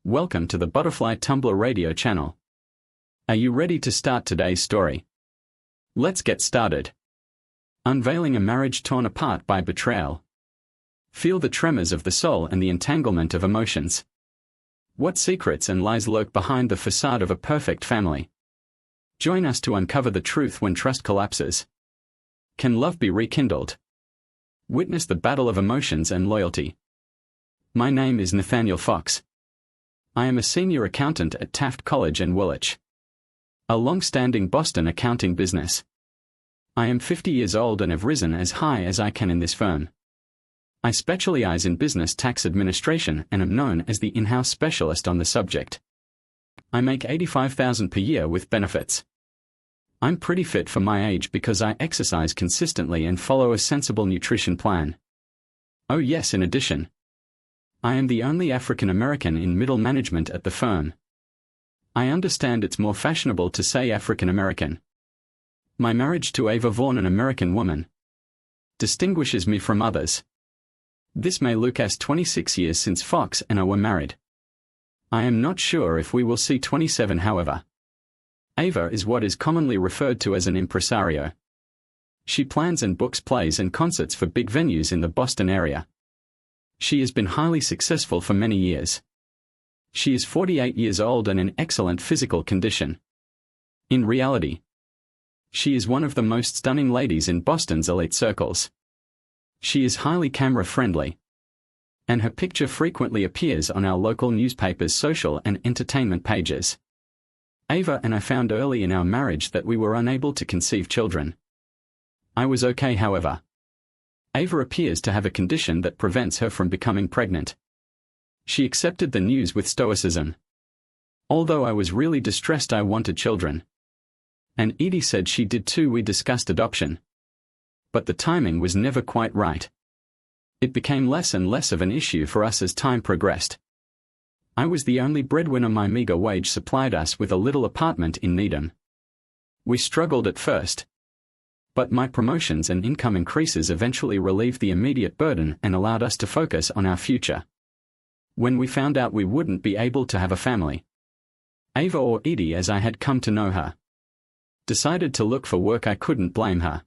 Welcome to the Butterfly Tumblr Radio channel. Are you ready to start today's story? Let's get started. Unveiling a marriage torn apart by betrayal. Feel the tremors of the soul and the entanglement of emotions. What secrets and lies lurk behind the facade of a perfect family? Join us to uncover the truth when trust collapses. Can love be rekindled? Witness the battle of emotions and loyalty. My name is Nathaniel Fox. I am a senior accountant at Taft College in Woolwich, a long-standing Boston accounting business. I am 50 years old and have risen as high as I can in this firm. I specialize in business tax administration and am known as the in-house specialist on the subject. I make $85,000 per year with benefits. I'm pretty fit for my age because I exercise consistently and follow a sensible nutrition plan. Oh yes, in addition, I am the only African American in middle management at the firm. I understand it's more fashionable to say African American. My marriage to Ava Vaughn, an American woman, distinguishes me from others. This may look as 26 years since Fox and I were married. I am not sure if we will see 27, however. Ava is what is commonly referred to as an impresario. She plans and books plays and concerts for big venues in the Boston area. She has been highly successful for many years. She is 48 years old and in excellent physical condition. In reality, she is one of the most stunning ladies in Boston's elite circles. She is highly camera-friendly, and her picture frequently appears on our local newspapers' social and entertainment pages. Ava and I found early in our marriage that we were unable to conceive children. I was okay, however. Ava appears to have a condition that prevents her from becoming pregnant. She accepted the news with stoicism. Although I was really distressed, I wanted children. And Edie said she did too. We discussed adoption. But the timing was never quite right. It became less and less of an issue for us as time progressed. I was the only breadwinner. My meager wage supplied us with a little apartment in Needham. We struggled at first, but my promotions and income increases eventually relieved the immediate burden and allowed us to focus on our future. When we found out we wouldn't be able to have a family, Ava, or Edie as I had come to know her, decided to look for work. I couldn't blame her.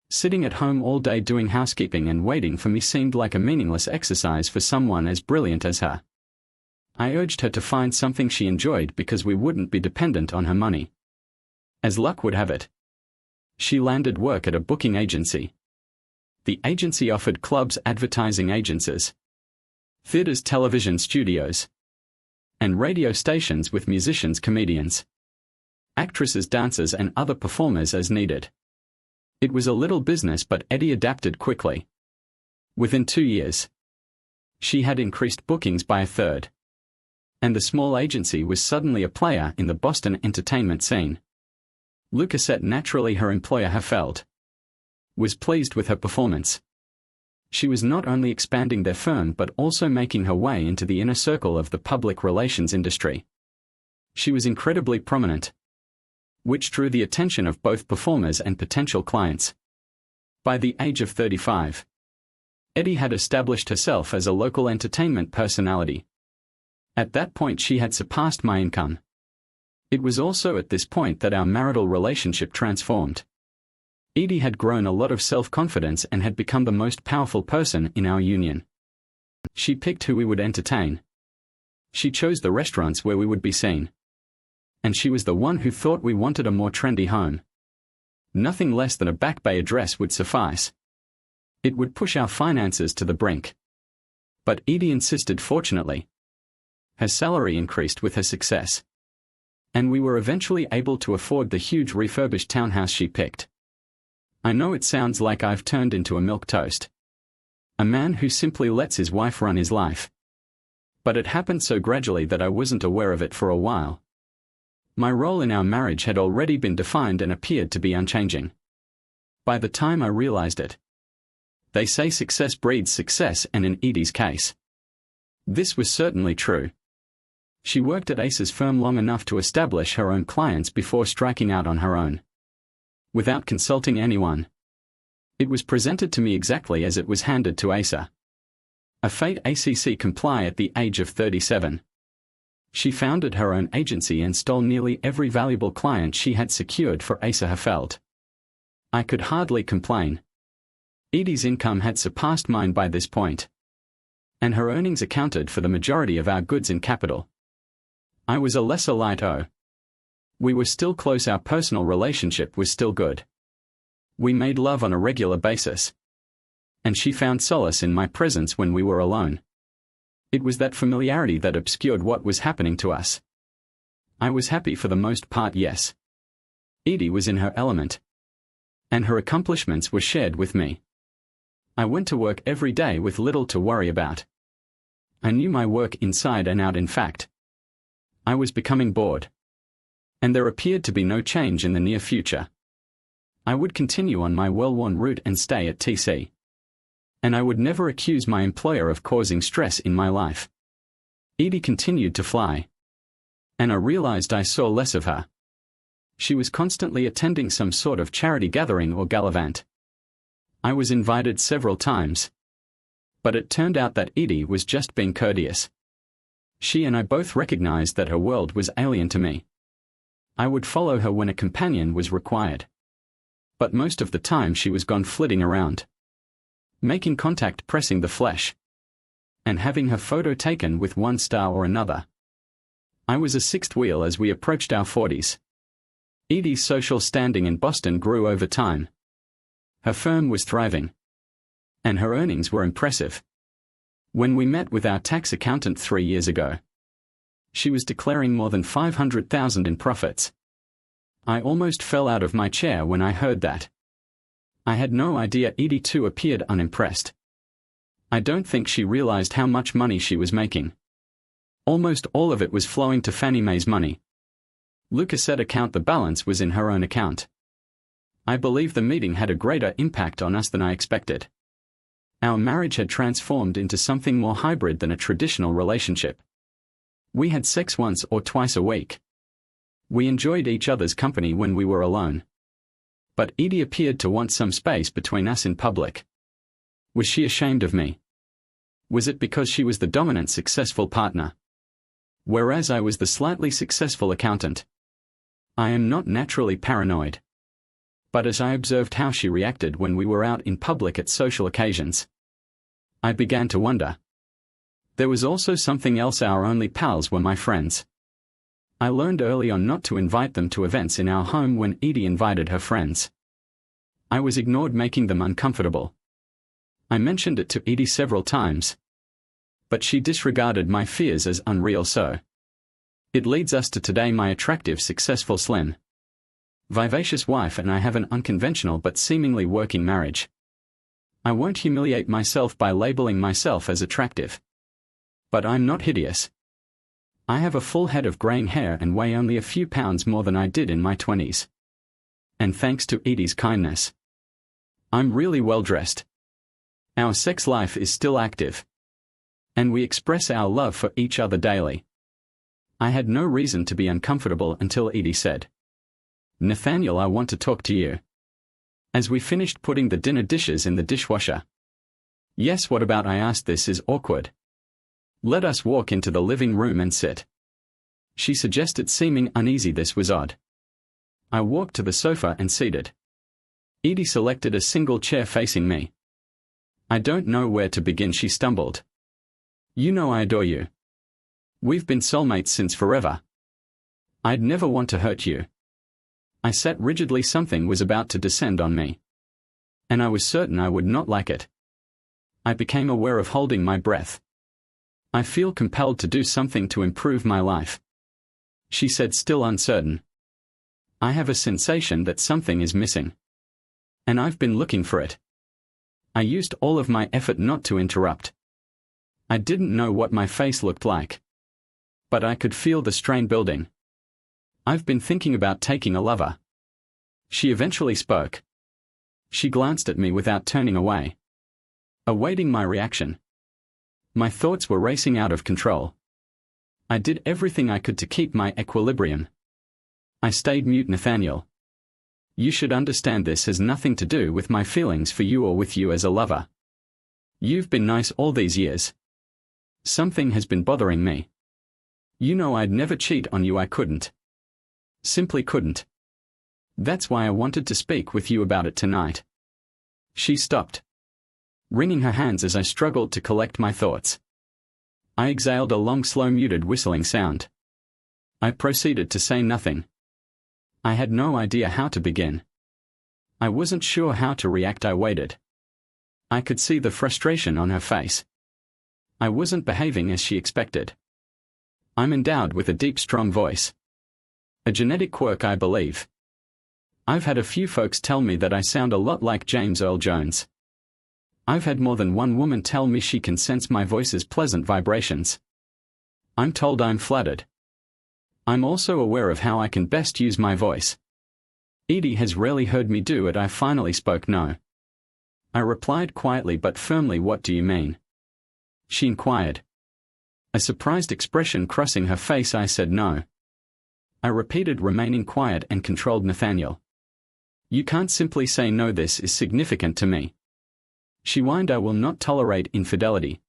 Sitting at home all day doing housekeeping and waiting for me seemed like a meaningless exercise for someone as brilliant as her. I urged her to find something she enjoyed because we wouldn't be dependent on her money. As luck would have it, she landed work at a booking agency. The agency offered clubs, advertising agencies, theaters, television studios, and radio stations with musicians, comedians, actresses, dancers, and other performers as needed. It was a little business, but Eddie adapted quickly. Within 2 years, she had increased bookings by a third, and the small agency was suddenly a player in the Boston entertainment scene. Lucasette, naturally her employer, Herfeld, was pleased with her performance. She was not only expanding their firm but also making her way into the inner circle of the public relations industry. She was incredibly prominent, which drew the attention of both performers and potential clients. By the age of 35, Eddie had established herself as a local entertainment personality. At that point she had surpassed my income. It was also at this point that our marital relationship transformed. Edie had grown a lot of self-confidence and had become the most powerful person in our union. She picked who we would entertain. She chose the restaurants where we would be seen. And she was the one who thought we wanted a more trendy home. Nothing less than a Back Bay address would suffice. It would push our finances to the brink. But Edie insisted. Fortunately, her salary increased with her success, and we were eventually able to afford the huge refurbished townhouse she picked. I know it sounds like I've turned into a milquetoast, a man who simply lets his wife run his life. But it happened so gradually that I wasn't aware of it for a while. My role in our marriage had already been defined and appeared to be unchanging. By the time I realized it, they say success breeds success, and in Edie's case, this was certainly true. She worked at Ace's firm long enough to establish her own clients before striking out on her own, without consulting anyone. It was presented to me exactly as it was handed to Asa. A fait accompli at the age of 37. She founded her own agency and stole nearly every valuable client she had secured for Asa Herfeld. I could hardly complain. Edie's income had surpassed mine by this point, and her earnings accounted for the majority of our goods and capital. I was a lesser light. We were still close. Our personal relationship was still good. We made love on a regular basis, and she found solace in my presence when we were alone. It was that familiarity that obscured what was happening to us. I was happy for the most part, yes. Edie was in her element, and her accomplishments were shared with me. I went to work every day with little to worry about. I knew my work inside and out. In fact, I was becoming bored, and there appeared to be no change in the near future. I would continue on my well-worn route and stay at TC. And I would never accuse my employer of causing stress in my life. Edie continued to fly, and I realized I saw less of her. She was constantly attending some sort of charity gathering or gallivant. I was invited several times, but it turned out that Edie was just being courteous. She and I both recognized that her world was alien to me. I would follow her when a companion was required, but most of the time she was gone flitting around, making contact, pressing the flesh, and having her photo taken with one star or another. I was a sixth wheel as we approached our 40s. Edie's social standing in Boston grew over time. Her firm was thriving, and her earnings were impressive. When we met with our tax accountant 3 years ago, she was declaring more than $500,000 in profits. I almost fell out of my chair when I heard that. I had no idea. Edie too appeared unimpressed. I don't think she realized how much money she was making. Almost all of it was flowing to Fannie Mae's money. Lucas said account the balance was in her own account. I believe the meeting had a greater impact on us than I expected. Our marriage had transformed into something more hybrid than a traditional relationship. We had sex once or twice a week. We enjoyed each other's company when we were alone. But Edie appeared to want some space between us in public. Was she ashamed of me? Was it because she was the dominant successful partner, whereas I was the slightly successful accountant? I am not naturally paranoid, but as I observed how she reacted when we were out in public at social occasions, I began to wonder. There was also something else. Our only pals were my friends. I learned early on not to invite them to events in our home when Edie invited her friends. I was ignored, making them uncomfortable. I mentioned it to Edie several times, but she disregarded my fears as unreal. So it leads us to today. My attractive, successful, slim, vivacious wife and I have an unconventional but seemingly working marriage. I won't humiliate myself by labeling myself as attractive, but I'm not hideous. I have a full head of graying hair and weigh only a few pounds more than I did in my 20s. And thanks to Edie's kindness, I'm really well dressed. Our sex life is still active, and we express our love for each other daily. I had no reason to be uncomfortable until Edie said, "Nathaniel, I want to talk to you," as we finished putting the dinner dishes in the dishwasher. "Yes, what about?" I asked. "This is awkward. Let us walk into the living room and sit," she suggested, seeming uneasy. This was odd. I walked to the sofa and seated. Edie selected a single chair facing me. "I don't know where to begin," she stumbled. "You know I adore you. We've been soulmates since forever. I'd never want to hurt you." I sat rigidly. Something was about to descend on me, and I was certain I would not like it. I became aware of holding my breath. "I feel compelled to do something to improve my life," she said, still uncertain. "I have a sensation that something is missing, and I've been looking for it." I used all of my effort not to interrupt. I didn't know what my face looked like, but I could feel the strain building. "I've been thinking about taking a lover," she eventually spoke. She glanced at me without turning away, awaiting my reaction. My thoughts were racing out of control. I did everything I could to keep my equilibrium. I stayed mute. "Nathaniel, you should understand this has nothing to do with my feelings for you or with you as a lover. You've been nice all these years. Something has been bothering me. You know I'd never cheat on you. I couldn't. Simply couldn't. That's why I wanted to speak with you about it tonight. She stopped, wringing her hands as I struggled to collect my thoughts. I exhaled a long, slow, muted whistling sound. I proceeded to say nothing. I had no idea how to begin. I wasn't sure how to react. I waited. I could see the frustration on her face. I wasn't behaving as she expected. I'm endowed with a deep, strong voice. A genetic quirk, I believe. I've had a few folks tell me that I sound a lot like James Earl Jones. I've had more than one woman tell me she can sense my voice's pleasant vibrations. I'm told I'm flattered. I'm also aware of how I can best use my voice. Edie has rarely heard me do it. I finally spoke. No. I replied quietly but firmly. What do you mean? She inquired. A surprised expression crossing her face. I said no. I repeated, remaining quiet and controlled. Nathaniel. You can't simply say no. This is significant to me. She whined. I will not tolerate infidelity.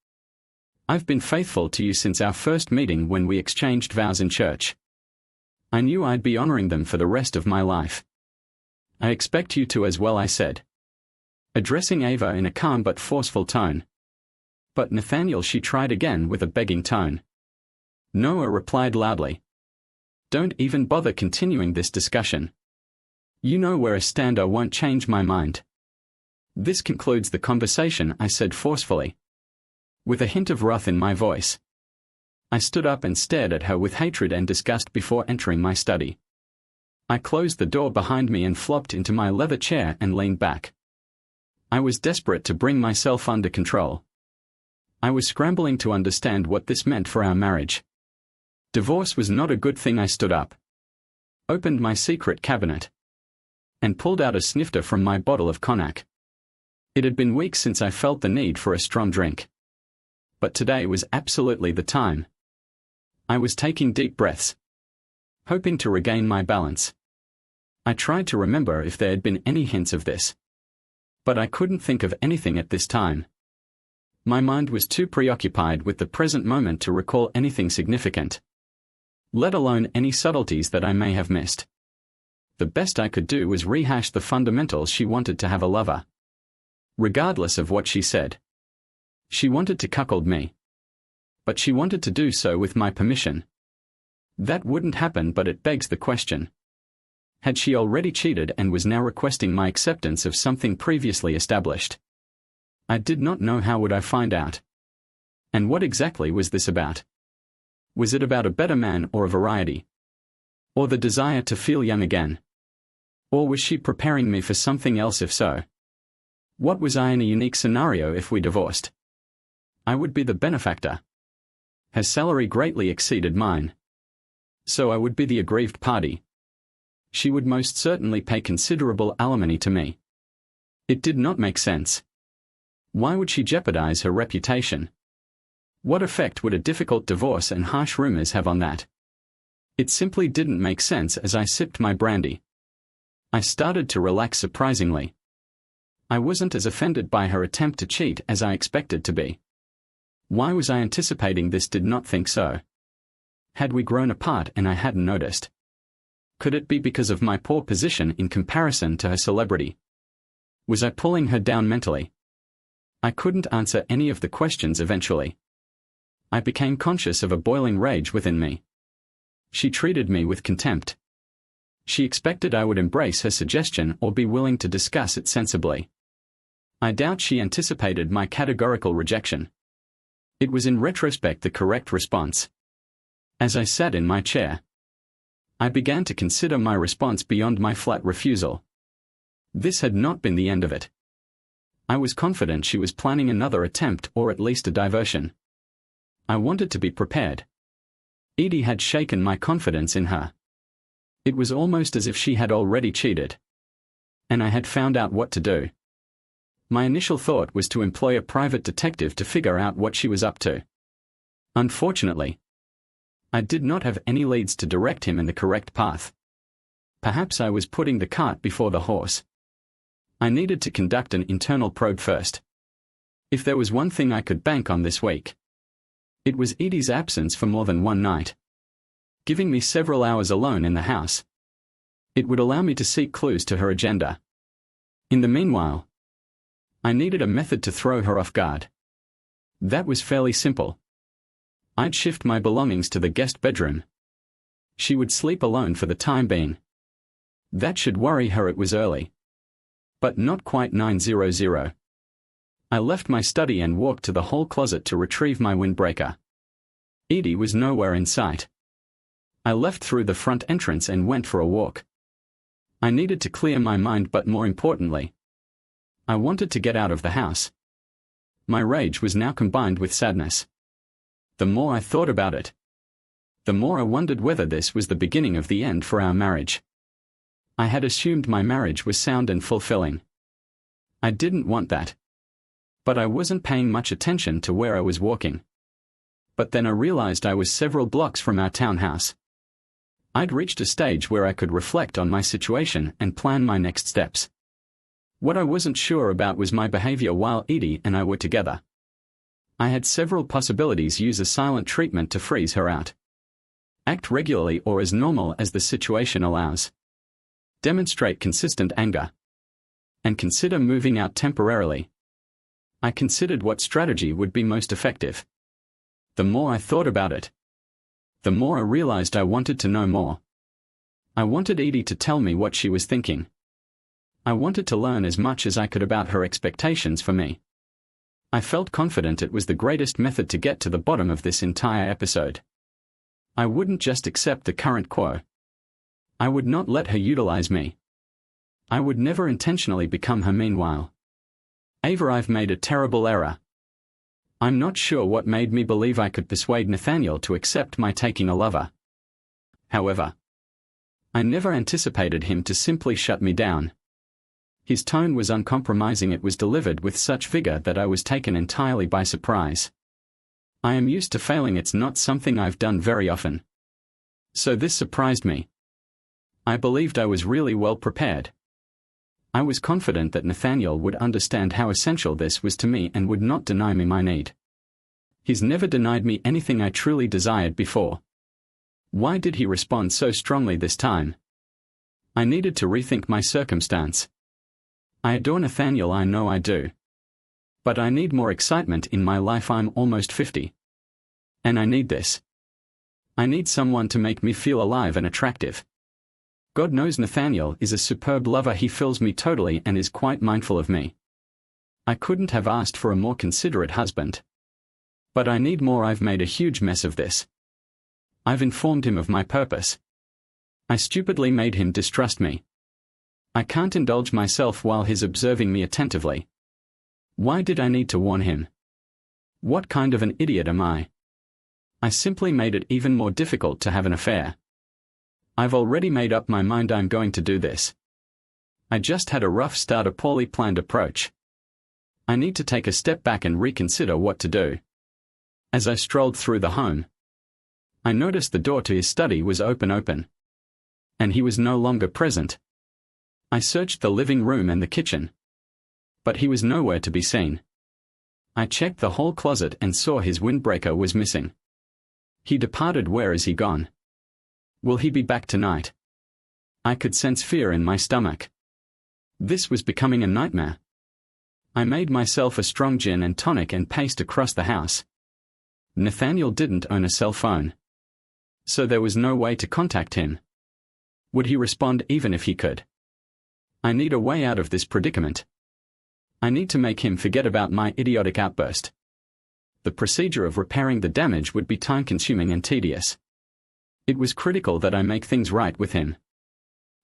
I've been faithful to you since our first meeting when we exchanged vows in church. I knew I'd be honoring them for the rest of my life. I expect you to as well, I said, addressing Ava in a calm but forceful tone. But Nathaniel, she tried again with a begging tone. Noah replied loudly. Don't even bother continuing this discussion. You know where I stand. I won't change my mind. This concludes the conversation, I said forcefully, with a hint of wrath in my voice. I stood up and stared at her with hatred and disgust before entering my study. I closed the door behind me and flopped into my leather chair and leaned back. I was desperate to bring myself under control. I was scrambling to understand what this meant for our marriage. Divorce was not a good thing. I stood up, opened my secret cabinet, and pulled out a snifter from my bottle of cognac. It had been weeks since I felt the need for a strong drink. But today was absolutely the time. I was taking deep breaths, hoping to regain my balance. I tried to remember if there had been any hints of this. But I couldn't think of anything at this time. My mind was too preoccupied with the present moment to recall anything significant, let alone any subtleties that I may have missed. The best I could do was rehash the fundamentals. She wanted to have a lover, regardless of what she said. She wanted to cuckold me. But she wanted to do so with my permission. That wouldn't happen, but it begs the question. Had she already cheated and was now requesting my acceptance of something previously established? I did not know. How would I find out? And what exactly was this about? Was it about a better man or a variety? Or the desire to feel young again? Or was she preparing me for something else? If so, what was I in a unique scenario if we divorced? I would be the benefactor. Her salary greatly exceeded mine. So I would be the aggrieved party. She would most certainly pay considerable alimony to me. It did not make sense. Why would she jeopardize her reputation? What effect would a difficult divorce and harsh rumors have on that? It simply didn't make sense. As I sipped my brandy, I started to relax surprisingly. I wasn't as offended by her attempt to cheat as I expected to be. Why was I anticipating this? Did not think so. Had we grown apart and I hadn't noticed? Could it be because of my poor position in comparison to her celebrity? Was I pulling her down mentally? I couldn't answer any of the questions. Eventually, I became conscious of a boiling rage within me. She treated me with contempt. She expected I would embrace her suggestion or be willing to discuss it sensibly. I doubt she anticipated my categorical rejection. It was in retrospect the correct response. As I sat in my chair, I began to consider my response beyond my flat refusal. This had not been the end of it. I was confident she was planning another attempt or at least a diversion. I wanted to be prepared. Edie had shaken my confidence in her. It was almost as if she had already cheated. And I had found out what to do. My initial thought was to employ a private detective to figure out what she was up to. Unfortunately, I did not have any leads to direct him in the correct path. Perhaps I was putting the cart before the horse. I needed to conduct an internal probe first. If there was one thing I could bank on this week, it was Edie's absence for more than one night. giving me several hours alone in the house. It would allow me to seek clues to her agenda. In the meanwhile, I needed a method to throw her off guard. That was fairly simple. I'd shift my belongings to the guest bedroom. She would sleep alone for the time being. That should worry her. It was early. But not quite 9:00. I left my study and walked to the hall closet to retrieve my windbreaker. Edie was nowhere in sight. I left through the front entrance and went for a walk. I needed to clear my mind, but more importantly, I wanted to get out of the house. My rage was now combined with sadness. The more I thought about it, the more I wondered whether this was the beginning of the end for our marriage. I had assumed my marriage was sound and fulfilling. I didn't want that. But I wasn't paying much attention to where I was walking. But then I realized I was several blocks from our townhouse. I'd reached a stage where I could reflect on my situation and plan my next steps. What I wasn't sure about was my behavior while Edie and I were together. I had several possibilities: use a silent treatment to freeze her out, act regularly or as normal as the situation allows, demonstrate consistent anger, and consider moving out temporarily. I considered what strategy would be most effective. The more I thought about it, the more I realized I wanted to know more. I wanted Edie to tell me what she was thinking. I wanted to learn as much as I could about her expectations for me. I felt confident it was the greatest method to get to the bottom of this entire episode. I wouldn't just accept the current quo. I would not let her utilize me. I would never intentionally become her meanwhile. Ava, I've made a terrible error. I'm not sure what made me believe I could persuade Nathaniel to accept my taking a lover. However, I never anticipated him to simply shut me down. His tone was uncompromising. It was delivered with such vigor that I was taken entirely by surprise. I am used to failing. It's not something I've done very often. So this surprised me. I believed I was really well prepared. I was confident that Nathaniel would understand how essential this was to me and would not deny me my need. He's never denied me anything I truly desired before. Why did he respond so strongly this time? I needed to rethink my circumstance. I adore Nathaniel, I know I do. But I need more excitement in my life. I'm almost 50. And I need this. I need someone to make me feel alive and attractive. God knows Nathaniel is a superb lover. He fills me totally and is quite mindful of me. I couldn't have asked for a more considerate husband. But I need more. I've made a huge mess of this. I've informed him of my purpose. I stupidly made him distrust me. I can't indulge myself while he's observing me attentively. Why did I need to warn him? What kind of an idiot am I? I simply made it even more difficult to have an affair. I've already made up my mind I'm going to do this. I just had a rough start, a poorly planned approach. I need to take a step back and reconsider what to do. As I strolled through the home, I noticed the door to his study was open. And he was no longer present. I searched the living room and the kitchen. But he was nowhere to be seen. I checked the hall closet and saw his windbreaker was missing. He departed. Where is he gone? Will he be back tonight? I could sense fear in my stomach. This was becoming a nightmare. I made myself a strong gin and tonic and paced across the house. Nathaniel didn't own a cell phone. So there was no way to contact him. Would he respond even if he could? I need a way out of this predicament. I need to make him forget about my idiotic outburst. The procedure of repairing the damage would be time-consuming and tedious. It was critical that I make things right with him.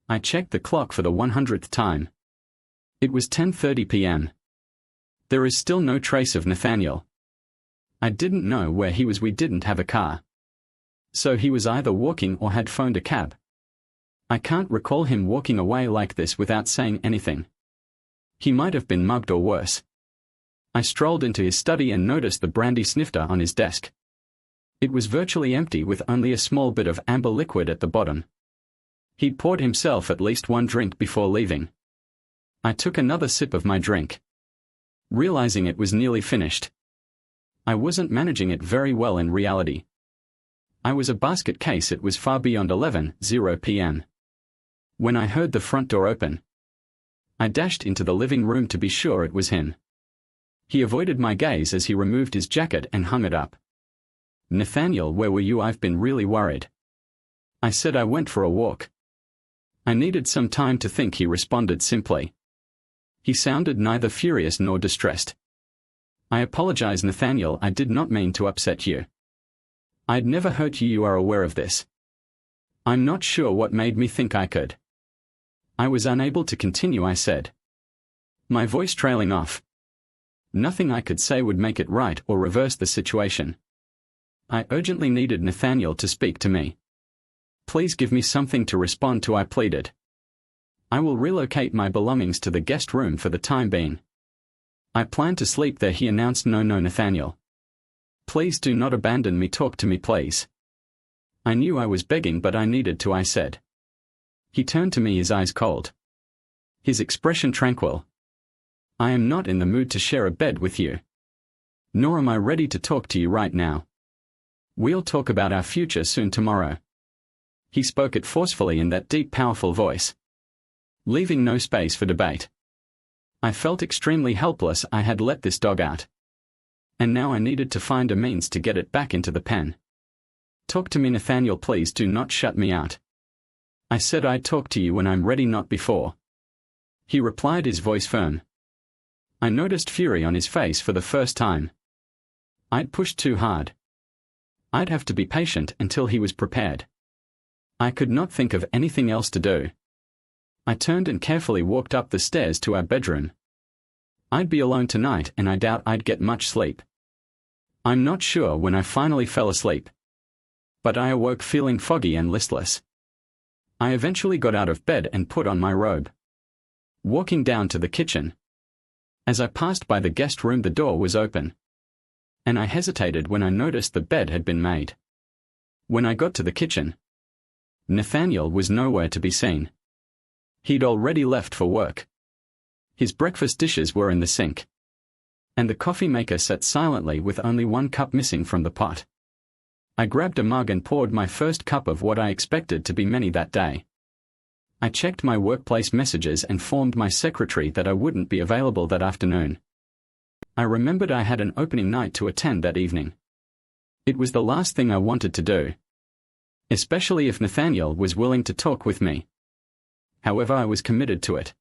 I checked the clock for the 100th time. It was 10:30 p.m. There is still no trace of Nathaniel. I didn't know where he was. We didn't have a car. So he was either walking or had phoned a cab. I can't recall him walking away like this without saying anything. He might have been mugged or worse. I strolled into his study and noticed the brandy snifter on his desk. It was virtually empty with only a small bit of amber liquid at the bottom. He'd poured himself at least one drink before leaving. I took another sip of my drink, realizing it was nearly finished. I wasn't managing it very well in reality. I was a basket case. It was far beyond 11:00 p.m. when I heard the front door open. I dashed into the living room to be sure it was him. He avoided my gaze as he removed his jacket and hung it up. "Nathaniel, where were you? I've been really worried." I said I went for a walk. "I needed some time to think," he responded simply. He sounded neither furious nor distressed. "I apologize, Nathaniel, I did not mean to upset you. I'd never hurt you. You are aware of this." "I'm not sure what made me think I could." I was unable to continue, I said, my voice trailing off. Nothing I could say would make it right or reverse the situation. I urgently needed Nathaniel to speak to me. "Please give me something to respond to," I pleaded. "I will relocate my belongings to the guest room for the time being. I plan to sleep there," he announced. "No, Nathaniel. Please do not abandon me. Talk to me, please." I knew I was begging, but I needed to, I said. He turned to me, his eyes cold, his expression tranquil. "I am not in the mood to share a bed with you. Nor am I ready to talk to you right now. We'll talk about our future soon, tomorrow." He spoke it forcefully in that deep, powerful voice, leaving no space for debate. I felt extremely helpless. I had let this dog out, and now I needed to find a means to get it back into the pen. "Talk to me, Nathaniel, please do not shut me out. I said I'd talk to you when I'm ready, not before." He replied, his voice firm. I noticed fury on his face for the first time. I'd pushed too hard. I'd have to be patient until he was prepared. I could not think of anything else to do. I turned and carefully walked up the stairs to our bedroom. I'd be alone tonight, and I doubt I'd get much sleep. I'm not sure when I finally fell asleep, but I awoke feeling foggy and listless. I eventually got out of bed and put on my robe, walking down to the kitchen. As I passed by the guest room, the door was open, and I hesitated when I noticed the bed had been made. When I got to the kitchen, Nathaniel was nowhere to be seen. He'd already left for work. His breakfast dishes were in the sink, and the coffee maker sat silently with only one cup missing from the pot. I grabbed a mug and poured my first cup of what I expected to be many that day. I checked my workplace messages and informed my secretary that I wouldn't be available that afternoon. I remembered I had an opening night to attend that evening. It was the last thing I wanted to do, especially if Nathaniel was willing to talk with me. However, I was committed to it,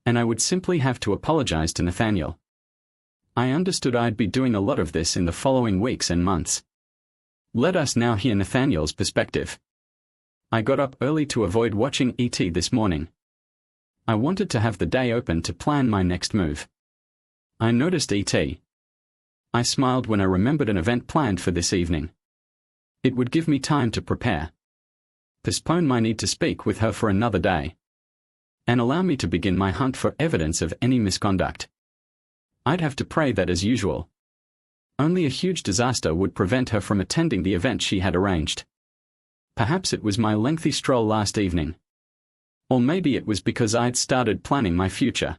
and I would simply have to apologize to Nathaniel. I understood I'd be doing a lot of this in the following weeks and months. Let us now hear Nathaniel's perspective. I got up early to avoid watching ET this morning. I wanted to have the day open to plan my next move. I noticed ET. I smiled when I remembered an event planned for this evening. It would give me time to prepare, postpone my need to speak with her for another day, and allow me to begin my hunt for evidence of any misconduct. I'd have to pray that, as usual, only a huge disaster would prevent her from attending the event she had arranged. Perhaps it was my lengthy stroll last evening, or maybe it was because I'd started planning my future.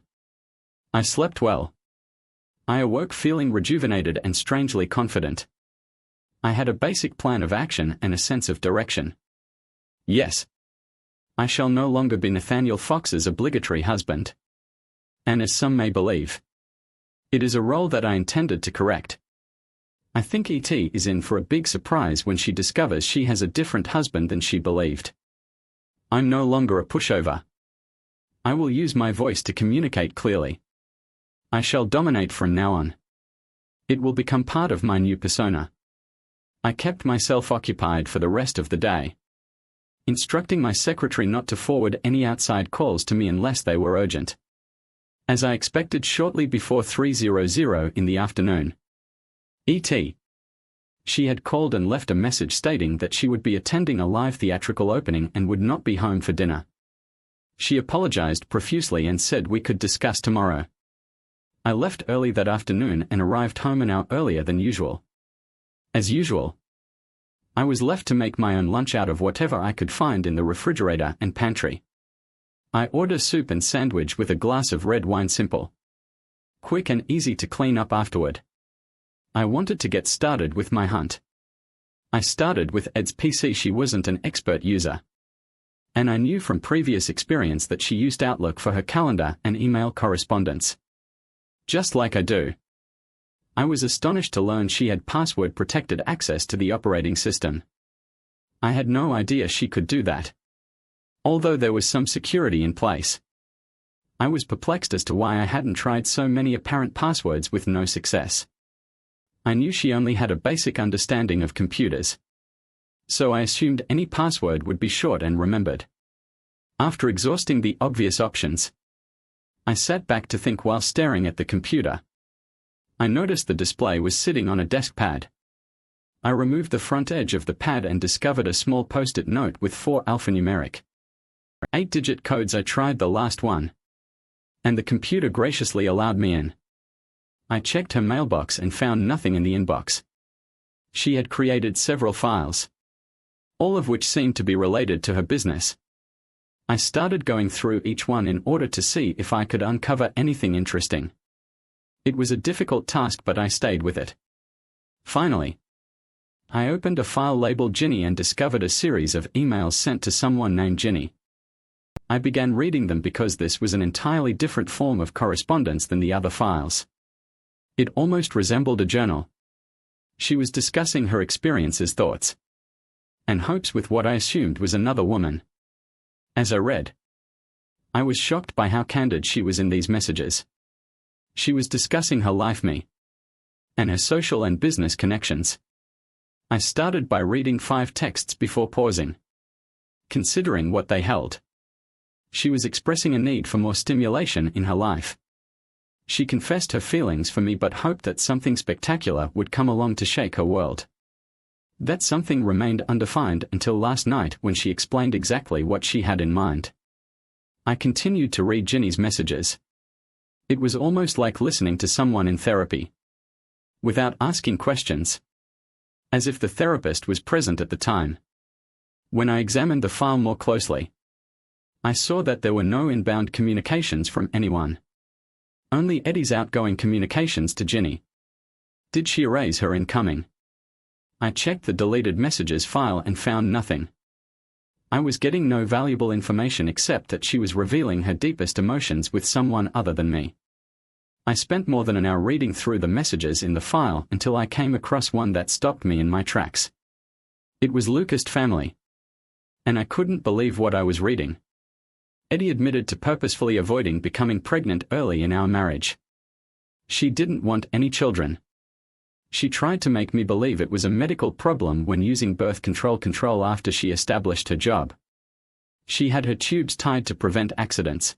I slept well. I awoke feeling rejuvenated and strangely confident. I had a basic plan of action and a sense of direction. Yes, I shall no longer be Nathaniel Fox's obligatory husband. And as some may believe, it is a role that I intended to correct. I think ET is in for a big surprise when she discovers she has a different husband than she believed. I'm no longer a pushover. I will use my voice to communicate clearly. I shall dominate from now on. It will become part of my new persona. I kept myself occupied for the rest of the day, instructing my secretary not to forward any outside calls to me unless they were urgent. As I expected, shortly before 3:00 in the afternoon, ET. She had called and left a message stating that she would be attending a live theatrical opening and would not be home for dinner. She apologized profusely and said we could discuss tomorrow. I left early that afternoon and arrived home an hour earlier than usual. As usual, I was left to make my own lunch out of whatever I could find in the refrigerator and pantry. I ordered soup and sandwich with a glass of red wine, simple, quick and easy to clean up afterward. I wanted to get started with my hunt. I started with Ed's PC. She wasn't an expert user, and I knew from previous experience that she used Outlook for her calendar and email correspondence, just like I do. I was astonished to learn she had password-protected access to the operating system. I had no idea she could do that, although there was some security in place. I was perplexed as to why I hadn't tried so many apparent passwords with no success. I knew she only had a basic understanding of computers, so I assumed any password would be short and remembered. After exhausting the obvious options, I sat back to think while staring at the computer. I noticed the display was sitting on a desk pad. I removed the front edge of the pad and discovered a small post-it note with 4 alphanumeric 8-digit codes. I tried the last one, and the computer graciously allowed me in. I checked her mailbox and found nothing in the inbox. She had created several files, all of which seemed to be related to her business. I started going through each one in order to see if I could uncover anything interesting. It was a difficult task, but I stayed with it. Finally, I opened a file labeled Ginny and discovered a series of emails sent to someone named Ginny. I began reading them because this was an entirely different form of correspondence than the other files. It almost resembled a journal. She was discussing her experiences, thoughts, and hopes with what I assumed was another woman. As I read, I was shocked by how candid she was in these messages. She was discussing her life, me, and her social and business connections. I started by reading 5 texts before pausing, considering what they held. She was expressing a need for more stimulation in her life. She confessed her feelings for me but hoped that something spectacular would come along to shake her world. That something remained undefined until last night when she explained exactly what she had in mind. I continued to read Ginny's messages. It was almost like listening to someone in therapy, without asking questions, as if the therapist was present at the time. When I examined the file more closely, I saw that there were no inbound communications from anyone. Only Eddie's outgoing communications to Ginny. Did she erase her incoming? I checked the deleted messages file and found nothing. I was getting no valuable information except that she was revealing her deepest emotions with someone other than me. I spent more than an hour reading through the messages in the file until I came across one that stopped me in my tracks. It was Lucas' family, and I couldn't believe what I was reading. Eddie admitted to purposefully avoiding becoming pregnant early in our marriage. She didn't want any children. She tried to make me believe it was a medical problem when using birth control after she established her job. She had her tubes tied to prevent accidents.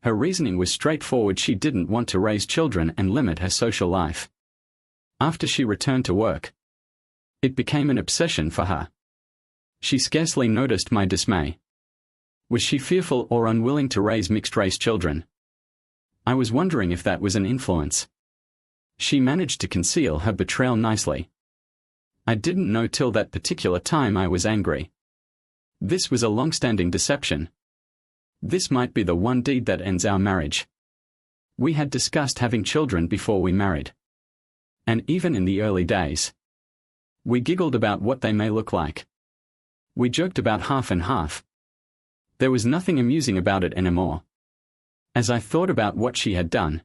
Her reasoning was straightforward: she didn't want to raise children and limit her social life. After she returned to work, it became an obsession for her. She scarcely noticed my dismay. Was she fearful or unwilling to raise mixed-race children? I was wondering if that was an influence. She managed to conceal her betrayal nicely. I didn't know till that particular time I was angry. This was a long-standing deception. This might be the one deed that ends our marriage. We had discussed having children before we married, and even in the early days, we giggled about what they may look like. We joked about half and half. There was nothing amusing about it anymore. As I thought about what she had done,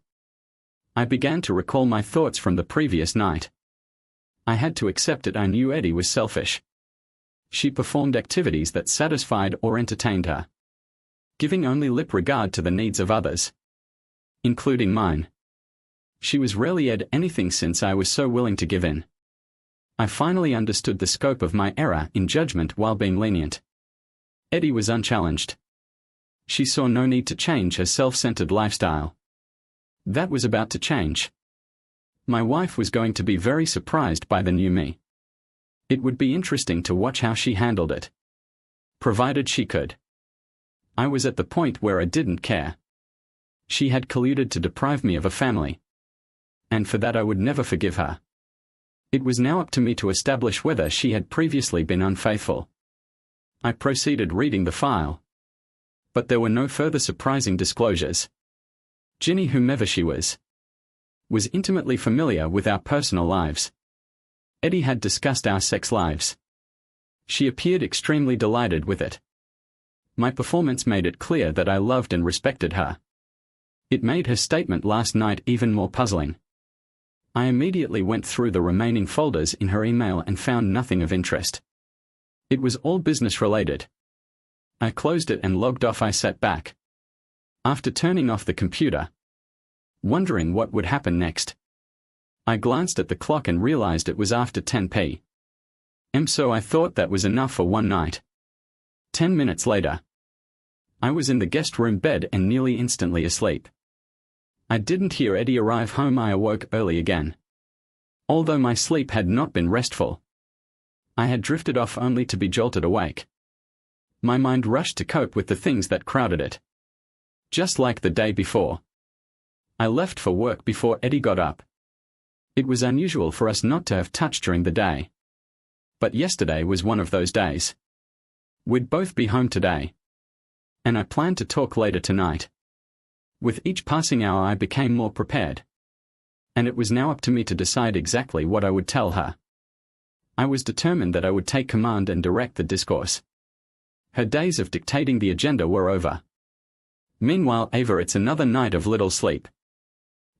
I began to recall my thoughts from the previous night. I had to accept it. I knew Eddie was selfish. She performed activities that satisfied or entertained her, giving only lip regard to the needs of others, including mine. She was rarely ed anything since I was so willing to give in. I finally understood the scope of my error in judgment while being lenient. Eddie was unchallenged. She saw no need to change her self-centered lifestyle. That was about to change. My wife was going to be very surprised by the new me. It would be interesting to watch how she handled it, provided she could. I was at the point where I didn't care. She had colluded to deprive me of a family, and for that I would never forgive her. It was now up to me to establish whether she had previously been unfaithful. I proceeded reading the file, but there were no further surprising disclosures. Ginny, whomever she was intimately familiar with our personal lives. Eddie had discussed our sex lives. She appeared extremely delighted with it. My performance made it clear that I loved and respected her. It made her statement last night even more puzzling. I immediately went through the remaining folders in her email and found nothing of interest. It was all business-related. I closed it and logged off. I sat back. After turning off the computer, wondering what would happen next, I glanced at the clock and realized it was after 10 p.m. So I thought that was enough for one night. 10 minutes later, I was in the guest room bed and nearly instantly asleep. I didn't hear Eddie arrive home. I awoke early again. Although my sleep had not been restful, I had drifted off only to be jolted awake. My mind rushed to cope with the things that crowded it. Just like the day before, I left for work before Eddie got up. It was unusual for us not to have touched during the day. But yesterday was one of those days. We'd both be home today, and I planned to talk later tonight. With each passing hour I became more prepared, and it was now up to me to decide exactly what I would tell her. I was determined that I would take command and direct the discourse. Her days of dictating the agenda were over. Meanwhile, Ava, it's another night of little sleep.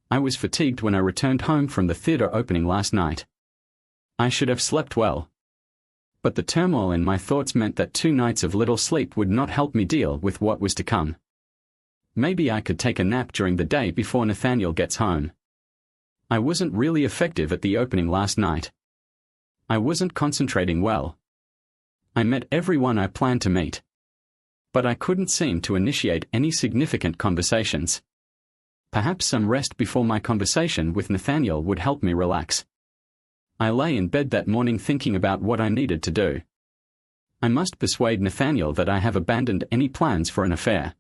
I was fatigued when I returned home from the theater opening last night. I should have slept well, but the turmoil in my thoughts meant that 2 nights of little sleep would not help me deal with what was to come. Maybe I could take a nap during the day before Nathaniel gets home. I wasn't really effective at the opening last night. I wasn't concentrating well. I met everyone I planned to meet, but I couldn't seem to initiate any significant conversations. Perhaps some rest before my conversation with Nathaniel would help me relax. I lay in bed that morning thinking about what I needed to do. I must persuade Nathaniel that I have abandoned any plans for an affair.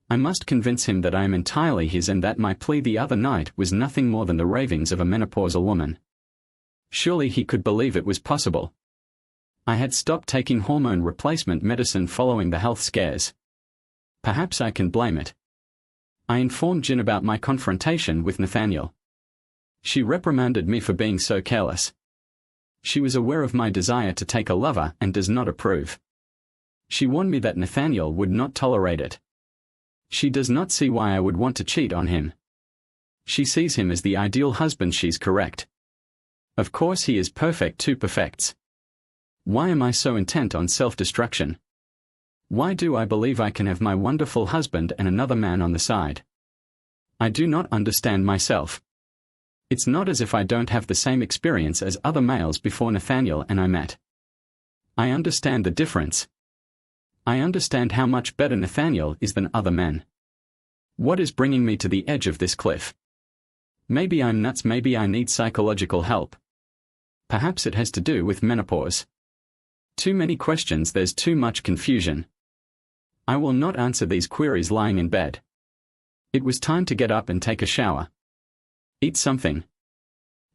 I must convince him that I am entirely his and that my plea the other night was nothing more than the ravings of a menopausal woman. Surely he could believe it was possible. I had stopped taking hormone replacement medicine following the health scares. Perhaps I can blame it. I informed Jen about my confrontation with Nathaniel. She reprimanded me for being so careless. She was aware of my desire to take a lover and does not approve. She warned me that Nathaniel would not tolerate it. She does not see why I would want to cheat on him. She sees him as the ideal husband. She's correct. Of course he is perfect to perfects. Why am I so intent on self-destruction? Why do I believe I can have my wonderful husband and another man on the side? I do not understand myself. It's not as if I don't have the same experience as other males before Nathaniel and I met. I understand the difference. I understand how much better Nathaniel is than other men. What is bringing me to the edge of this cliff? Maybe I'm nuts. Maybe I need psychological help. Perhaps it has to do with menopause. Too many questions. There's too much confusion. I will not answer these queries lying in bed. It was time to get up and take a shower. Eat something.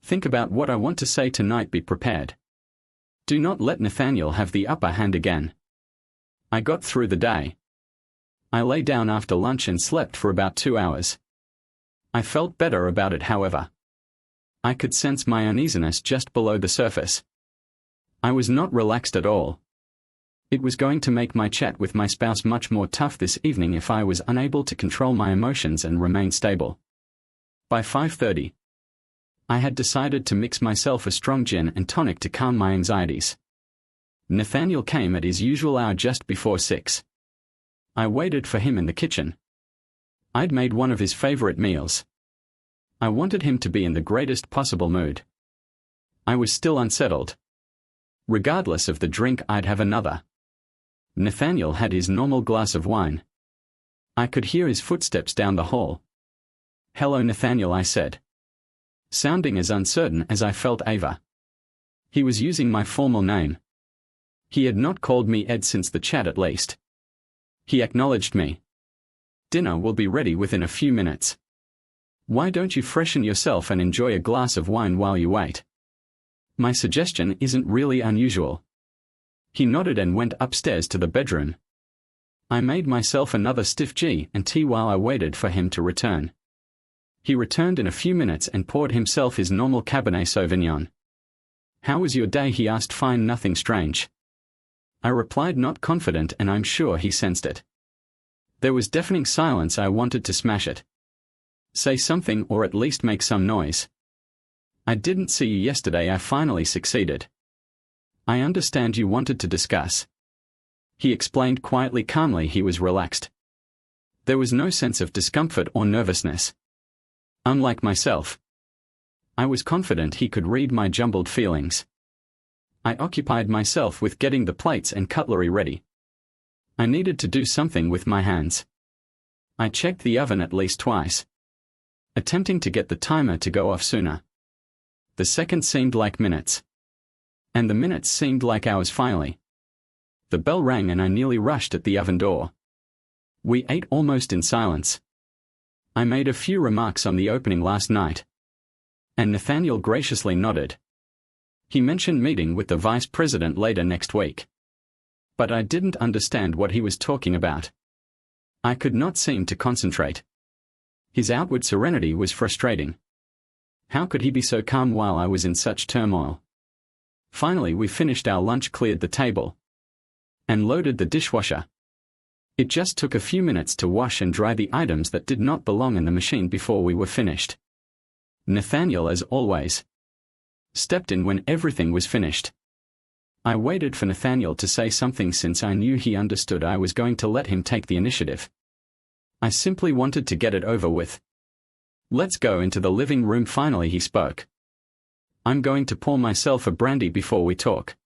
Think about what I want to say tonight. Be prepared. Do not let Nathaniel have the upper hand again. I got through the day. I lay down after lunch and slept for about 2 hours. I felt better about it, however. I could sense my uneasiness just below the surface. I was not relaxed at all. It was going to make my chat with my spouse much more tough this evening if I was unable to control my emotions and remain stable. By 5:30, I had decided to mix myself a strong gin and tonic to calm my anxieties. Nathaniel came at his usual hour just before 6. I waited for him in the kitchen. I'd made one of his favorite meals. I wanted him to be in the greatest possible mood. I was still unsettled. Regardless of the drink, I'd have another. Nathaniel had his normal glass of wine. I could hear his footsteps down the hall. "Hello, Nathaniel," I said, sounding as uncertain as I felt Ava. He was using my formal name. He had not called me Ed since the chat, at least. He acknowledged me. "Dinner will be ready within a few minutes. Why don't you freshen yourself and enjoy a glass of wine while you wait?" My suggestion isn't really unusual. He nodded and went upstairs to the bedroom. I made myself another stiff tea and tea while I waited for him to return. He returned in a few minutes and poured himself his normal Cabernet Sauvignon. "How was your day?" he asked. "Fine, nothing strange," I replied, not confident, and I'm sure he sensed it. There was deafening silence. I wanted to smash it. Say something, or at least make some noise. "I didn't see you yesterday." I finally succeeded. "I understand you wanted to discuss," he explained quietly. Calmly, he was relaxed. There was no sense of discomfort or nervousness. Unlike myself, I was confident he could read my jumbled feelings. I occupied myself with getting the plates and cutlery ready. I needed to do something with my hands. I checked the oven at least twice, attempting to get the timer to go off sooner. The seconds seemed like minutes, and the minutes seemed like hours. Finally, the bell rang and I nearly rushed at the oven door. We ate almost in silence. I made a few remarks on the opening last night, and Nathaniel graciously nodded. He mentioned meeting with the vice president later next week, but I didn't understand what he was talking about. I could not seem to concentrate. His outward serenity was frustrating. How could he be so calm while I was in such turmoil? Finally, we finished our lunch, cleared the table, and loaded the dishwasher. It just took a few minutes to wash and dry the items that did not belong in the machine before we were finished. Nathaniel, as always, stepped in when everything was finished. I waited for Nathaniel to say something since I knew he understood I was going to let him take the initiative. I simply wanted to get it over with. "Let's go into the living room," finally he spoke. "I'm going to pour myself a brandy before we talk.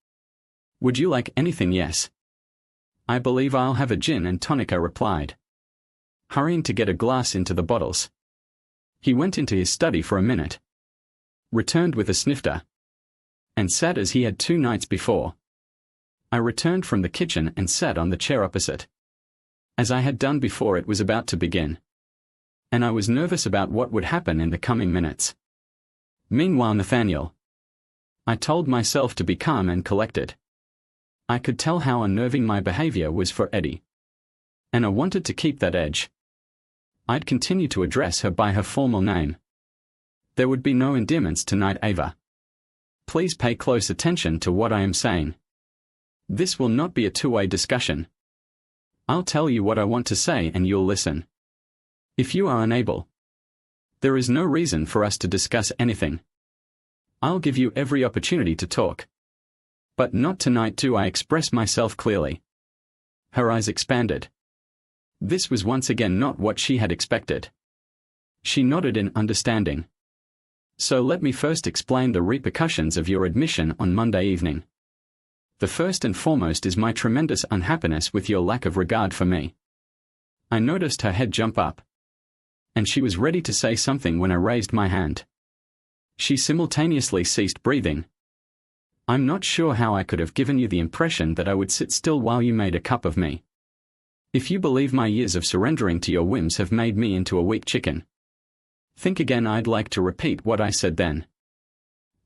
Would you like anything?" "Yes. I believe I'll have a gin and tonic," I replied, hurrying to get a glass into the bottles. He went into his study for a minute, returned with a snifter, and sat as he had 2 nights before. I returned from the kitchen and sat on the chair opposite. As I had done before, it was about to begin, and I was nervous about what would happen in the coming minutes. Meanwhile, Nathaniel. I told myself to be calm and collected. I could tell how unnerving my behavior was for Eddie, and I wanted to keep that edge. I'd continue to address her by her formal name. There would be no endearments tonight, Ava. Please pay close attention to what I am saying. This will not be a two-way discussion. I'll tell you what I want to say and you'll listen. If you are unable, there is no reason for us to discuss anything. I'll give you every opportunity to talk. But not tonight. Do I express myself clearly? Her eyes expanded. This was once again not what she had expected. She nodded in understanding. So let me first explain the repercussions of your admission on Monday evening. The first and foremost is my tremendous unhappiness with your lack of regard for me. I noticed her head jump up, and she was ready to say something when I raised my hand. She simultaneously ceased breathing. I'm not sure how I could have given you the impression that I would sit still while you made a cup of me. If you believe my years of surrendering to your whims have made me into a weak chicken, think again. I'd like to repeat what I said then.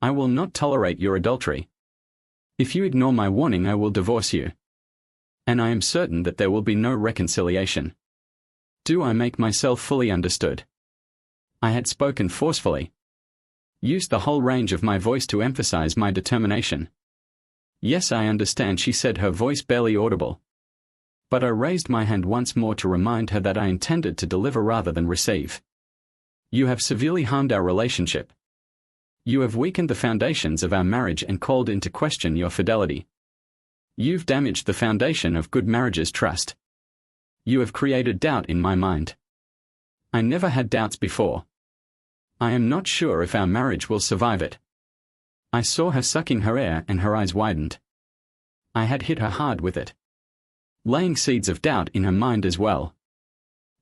I will not tolerate your adultery. If you ignore my warning, I will divorce you. And I am certain that there will be no reconciliation. Do I make myself fully understood? I had spoken forcefully, used the whole range of my voice to emphasize my determination. Yes, I understand, she said, her voice barely audible. But I raised my hand once more to remind her that I intended to deliver rather than receive. You have severely harmed our relationship. You have weakened the foundations of our marriage and called into question your fidelity. You've damaged the foundation of good marriage's trust. You have created doubt in my mind. I never had doubts before. I am not sure if our marriage will survive it. I saw her sucking her air and her eyes widened. I had hit her hard with it, laying seeds of doubt in her mind as well.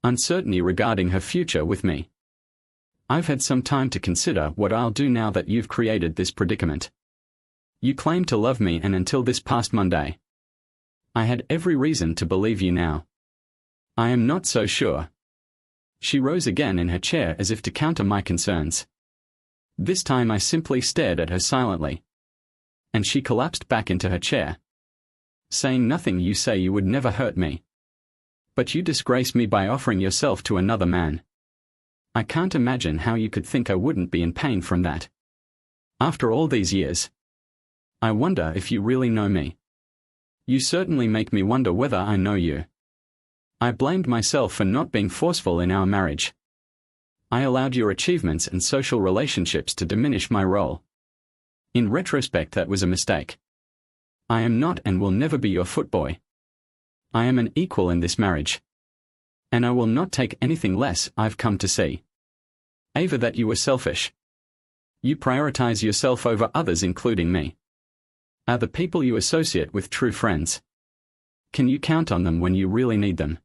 Uncertainty regarding her future with me. I've had some time to consider what I'll do now that you've created this predicament. You claim to love me, and until this past Monday, I had every reason to believe you. Now I am not so sure. She rose again in her chair as if to counter my concerns. This time I simply stared at her silently, and she collapsed back into her chair, saying nothing. You say you would never hurt me, but you disgrace me by offering yourself to another man. I can't imagine how you could think I wouldn't be in pain from that. After all these years, I wonder if you really know me. You certainly make me wonder whether I know you. I blamed myself for not being forceful in our marriage. I allowed your achievements and social relationships to diminish my role. In retrospect, that was a mistake. I am not and will never be your footboy. I am an equal in this marriage. And I will not take anything less, I've come to see. Ava, that you were selfish. You prioritize yourself over others, including me. Are the people you associate with true friends? Can you count on them when you really need them?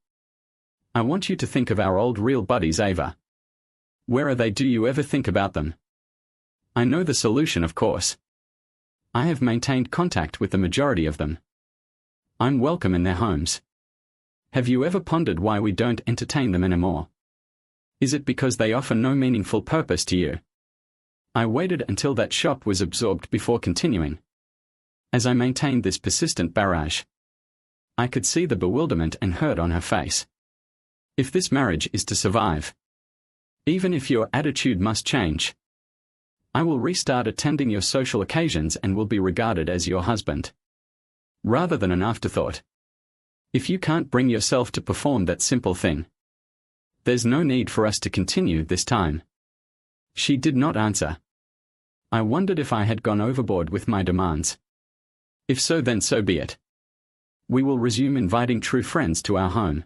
I want you to think of our old real buddies, Ava. Where are they? Do you ever think about them? I know the solution, of course. I have maintained contact with the majority of them. I'm welcome in their homes. Have you ever pondered why we don't entertain them anymore? Is it because they offer no meaningful purpose to you? I waited until that shop was absorbed before continuing. As I maintained this persistent barrage, I could see the bewilderment and hurt on her face. If this marriage is to survive, even if your attitude must change, I will restart attending your social occasions and will be regarded as your husband, rather than an afterthought. If you can't bring yourself to perform that simple thing, there's no need for us to continue this time. She did not answer. I wondered if I had gone overboard with my demands. If so, then so be it. We will resume inviting true friends to our home.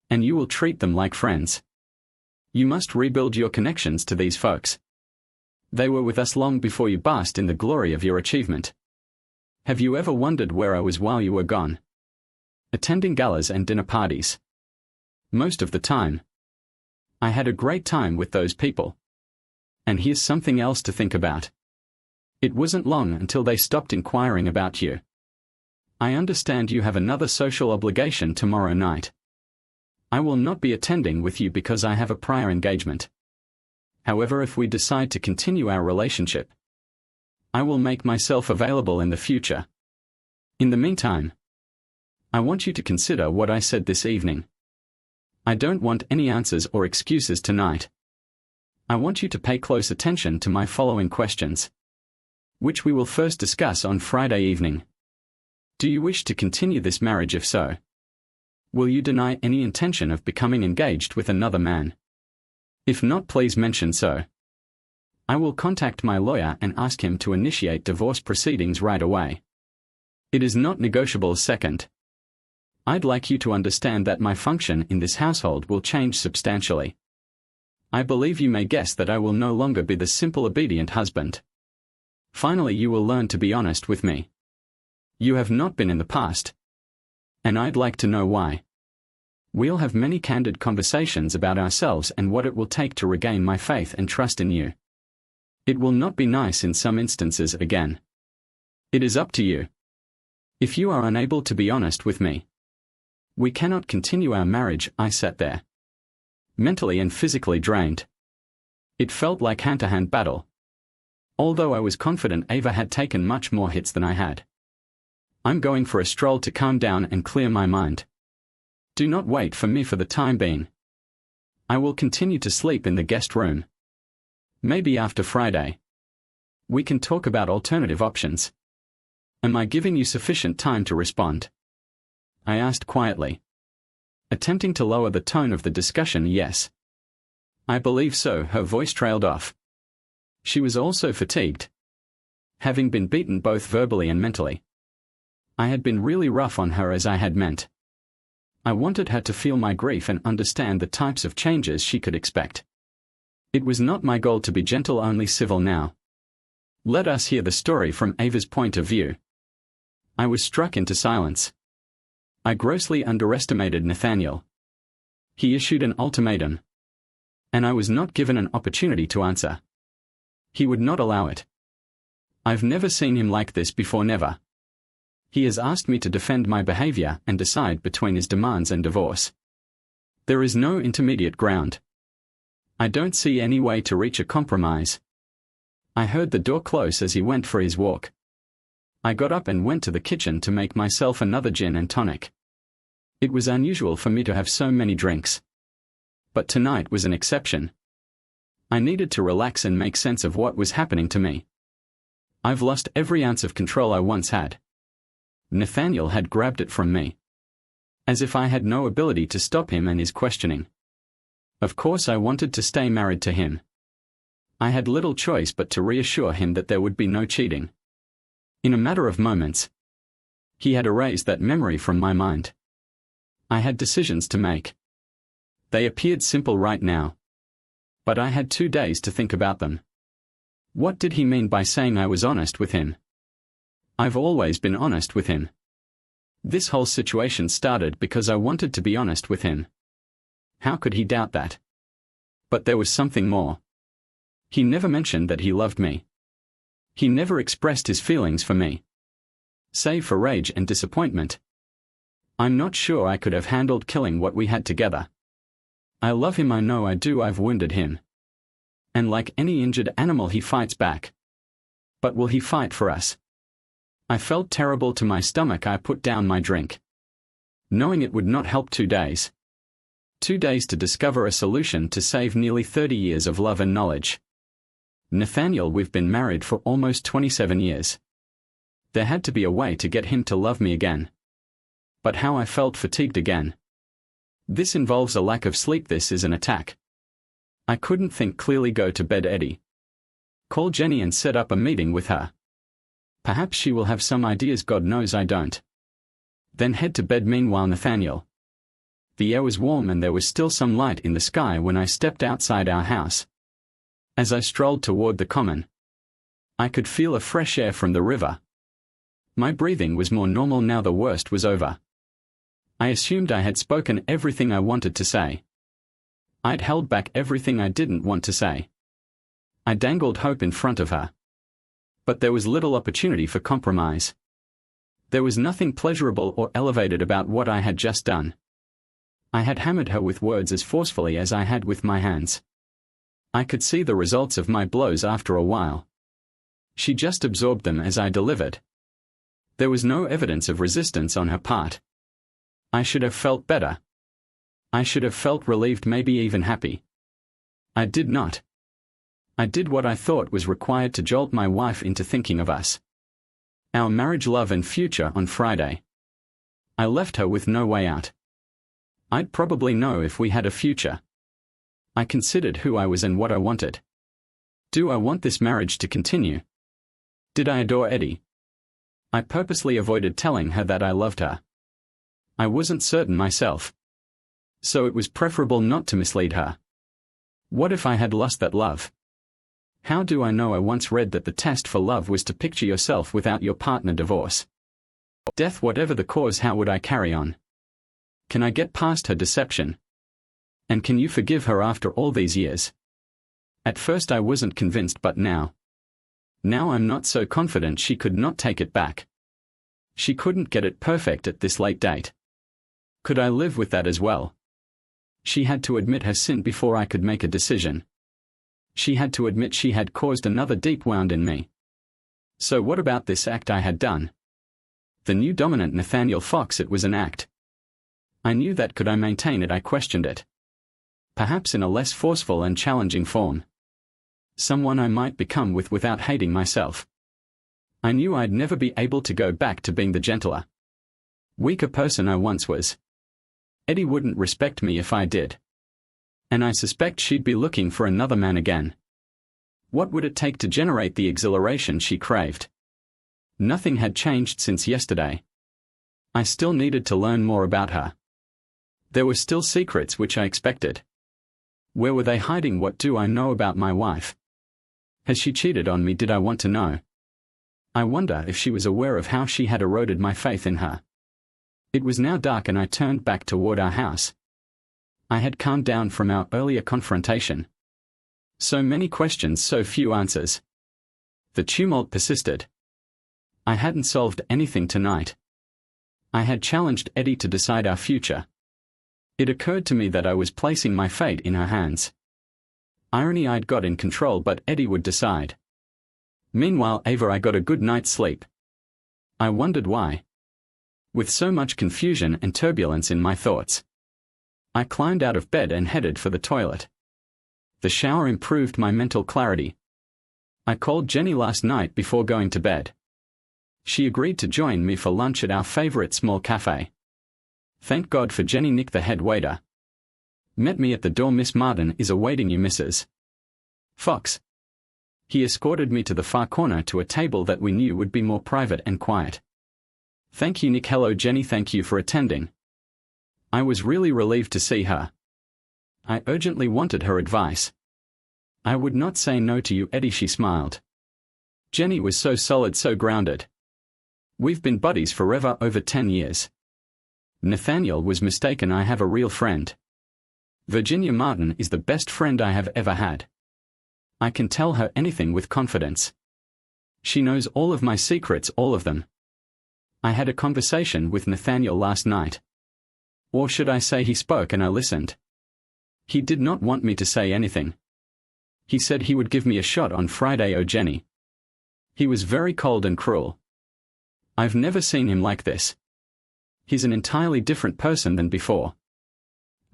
And you will treat them like friends. You must rebuild your connections to these folks. They were with us long before you basked in the glory of your achievement. Have you ever wondered where I was while you were gone? Attending galas and dinner parties. Most of the time. I had a great time with those people. And here's something else to think about. It wasn't long until they stopped inquiring about you. I understand you have another social obligation tomorrow night. I will not be attending with you because I have a prior engagement. However, if we decide to continue our relationship, I will make myself available in the future. In the meantime, I want you to consider what I said this evening. I don't want any answers or excuses tonight. I want you to pay close attention to my following questions, which we will first discuss on Friday evening. Do you wish to continue this marriage? If so, will you deny any intention of becoming engaged with another man? If not, please mention so. I will contact my lawyer and ask him to initiate divorce proceedings right away. It is not negotiable. Second, I'd like you to understand that my function in this household will change substantially. I believe you may guess that I will no longer be the simple obedient husband. Finally, you will learn to be honest with me. You have not been in the past. And I'd like to know why. We'll have many candid conversations about ourselves and what it will take to regain my faith and trust in you. It will not be nice in some instances again. It is up to you. If you are unable to be honest with me, we cannot continue our marriage. I sat there, mentally and physically drained. It felt like hand-to-hand battle. Although I was confident Ava had taken much more hits than I had. I'm going for a stroll to calm down and clear my mind. Do not wait for me for the time being. I will continue to sleep in the guest room. Maybe after Friday, we can talk about alternative options. Am I giving you sufficient time to respond? I asked quietly, attempting to lower the tone of the discussion. Yes. I believe so. Her voice trailed off. She was also fatigued, having been beaten both verbally and mentally. I had been really rough on her, as I had meant. I wanted her to feel my grief and understand the types of changes she could expect. It was not my goal to be gentle, only civil now. Let us hear the story from Ava's point of view. I was struck into silence. I grossly underestimated Nathaniel. He issued an ultimatum, and I was not given an opportunity to answer. He would not allow it. I've never seen him like this before, never. He has asked me to defend my behavior and decide between his demands and divorce. There is no intermediate ground. I don't see any way to reach a compromise. I heard the door close as he went for his walk. I got up and went to the kitchen to make myself another gin and tonic. It was unusual for me to have so many drinks. But tonight was an exception. I needed to relax and make sense of what was happening to me. I've lost every ounce of control I once had. Nathaniel had grabbed it from me. As if I had no ability to stop him and his questioning. Of course I wanted to stay married to him. I had little choice but to reassure him that there would be no cheating. In a matter of moments, he had erased that memory from my mind. I had decisions to make. They appeared simple right now. But I had 2 days to think about them. What did he mean by saying I was honest with him? I've always been honest with him. This whole situation started because I wanted to be honest with him. How could he doubt that? But there was something more. He never mentioned that he loved me. He never expressed his feelings for me. Save for rage and disappointment. I'm not sure I could have handled killing what we had together. I love him, I know I do, I've wounded him. And like any injured animal he fights back. But will he fight for us? I felt terrible to my stomach. I put down my drink. Knowing it would not help 2 days. 2 days to discover a solution to save nearly 30 years of love and knowledge. Nathaniel, we've been married for almost 27 years. There had to be a way to get him to love me again. But how I felt fatigued again. This involves a lack of sleep. This is an attack. I couldn't think clearly. Go to bed, Eddie. Call Jenny and set up a meeting with her. Perhaps she will have some ideas. God knows I don't. Then head to bed. Meanwhile, Nathaniel. The air was warm and there was still some light in the sky when I stepped outside our house. As I strolled toward the common, I could feel a fresh air from the river. My breathing was more normal now. The worst was over. I assumed I had spoken everything I wanted to say. I'd held back everything I didn't want to say. I dangled hope in front of her. But there was little opportunity for compromise. There was nothing pleasurable or elevated about what I had just done. I had hammered her with words as forcefully as I had with my hands. I could see the results of my blows after a while. She just absorbed them as I delivered. There was no evidence of resistance on her part. I should have felt better. I should have felt relieved, maybe even happy. I did not. I did what I thought was required to jolt my wife into thinking of us. Our marriage, love and future on Friday. I left her with no way out. I'd probably know if we had a future. I considered who I was and what I wanted. Do I want this marriage to continue? Did I adore Eddie? I purposely avoided telling her that I loved her. I wasn't certain myself. So it was preferable not to mislead her. What if I had lost that love? How do I know? I once read that the test for love was to picture yourself without your partner. Divorce. Death, whatever the cause, how would I carry on? Can I get past her deception? And can you forgive her after all these years? At first I wasn't convinced, but now I'm not so confident. She could not take it back. She couldn't get it perfect at this late date. Could I live with that as well? She had to admit her sin before I could make a decision. She had to admit she had caused another deep wound in me. So what about this act I had done? The new dominant Nathaniel Fox, it was an act. I knew that. Could I maintain it? I questioned it. Perhaps in a less forceful and challenging form. Someone I might become without hating myself. I knew I'd never be able to go back to being the gentler, weaker person I once was. Eddie wouldn't respect me if I did. And I suspect she'd be looking for another man again. What would it take to generate the exhilaration she craved? Nothing had changed since yesterday. I still needed to learn more about her. There were still secrets which I expected. Where were they hiding? What do I know about my wife? Has she cheated on me? Did I want to know? I wonder if she was aware of how she had eroded my faith in her. It was now dark and I turned back toward our house. I had calmed down from our earlier confrontation. So many questions, so few answers. The tumult persisted. I hadn't solved anything tonight. I had challenged Eddie to decide our future. It occurred to me that I was placing my fate in her hands. Irony, I'd got in control, but Eddie would decide. Meanwhile, I got a good night's sleep. I wondered why. With so much confusion and turbulence in my thoughts, I climbed out of bed and headed for the toilet. The shower improved my mental clarity. I called Jenny last night before going to bed. She agreed to join me for lunch at our favorite small cafe. Thank God for Jenny. Nick, the head waiter, met me at the door. Miss Martin is awaiting you, Mrs. Fox. He escorted me to the far corner to a table that we knew would be more private and quiet. Thank you, Nick. Hello, Jenny. Thank you for attending. I was really relieved to see her. I urgently wanted her advice. I would not say no to you, Eddie. She smiled. Jenny was so solid, so grounded. We've been buddies forever, over 10 years. Nathaniel was mistaken. I have a real friend. Virginia Martin is the best friend I have ever had. I can tell her anything with confidence. She knows all of my secrets, all of them. I had a conversation with Nathaniel last night. Or should I say he spoke and I listened. He did not want me to say anything. He said he would give me a shot on Friday. Oh, Jenny. He was very cold and cruel. I've never seen him like this. He's an entirely different person than before.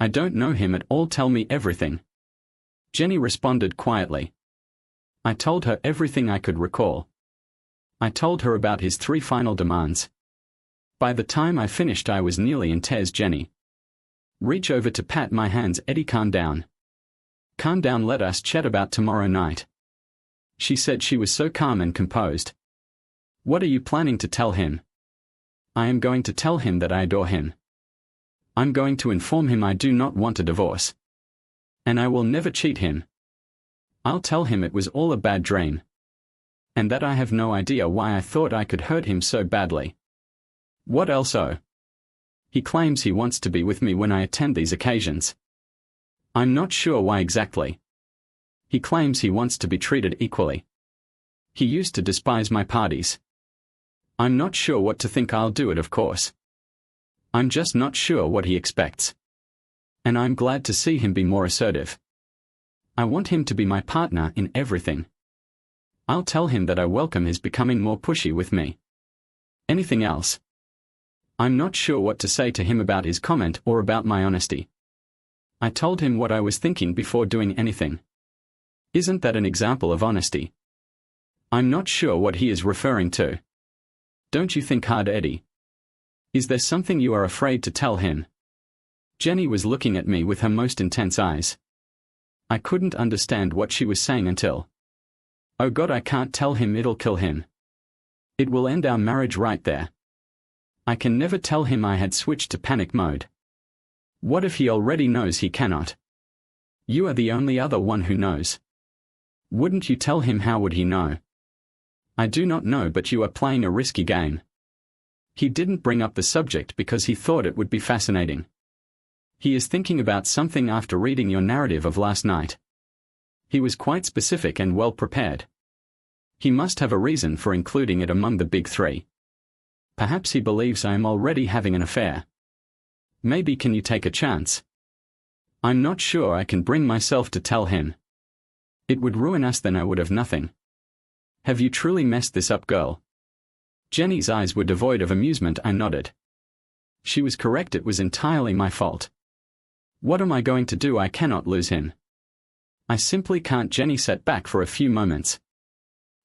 I don't know him at all. Tell me everything. Jenny responded quietly. I told her everything I could recall. I told her about his 3 final demands. By the time I finished, I was nearly in tears. Jenny reached over to pat my hands. Eddie, calm down. Calm down, let us chat about tomorrow night. She said. She was so calm and composed. What are you planning to tell him? I am going to tell him that I adore him. I'm going to inform him I do not want a divorce. And I will never cheat him. I'll tell him it was all a bad dream. And that I have no idea why I thought I could hurt him so badly. What else? Oh. He claims he wants to be with me when I attend these occasions. I'm not sure why exactly. He claims he wants to be treated equally. He used to despise my parties. I'm not sure what to think. I'll do it, of course. I'm just not sure what he expects. And I'm glad to see him be more assertive. I want him to be my partner in everything. I'll tell him that I welcome his becoming more pushy with me. Anything else? I'm not sure what to say to him about his comment or about my honesty. I told him what I was thinking before doing anything. Isn't that an example of honesty? I'm not sure what he is referring to. Don't you think hard, Eddie? Is there something you are afraid to tell him? Jenny was looking at me with her most intense eyes. I couldn't understand what she was saying until. Oh God, I can't tell him. It'll kill him. It will end our marriage right there. I can never tell him I had switched to panic mode. What if he already knows? He cannot. You are the only other one who knows. Wouldn't you tell him? How would he know? I do not know, but you are playing a risky game. He didn't bring up the subject because he thought it would be fascinating. He is thinking about something after reading your narrative of last night. He was quite specific and well prepared. He must have a reason for including it among the big 3. Perhaps he believes I am already having an affair. Maybe can you take a chance? I'm not sure I can bring myself to tell him. It would ruin us, then I would have nothing. Have you truly messed this up, girl? Jenny's eyes were devoid of amusement. I nodded. She was correct. It was entirely my fault. What am I going to do? I cannot lose him. I simply can't. Jenny sat back for a few moments,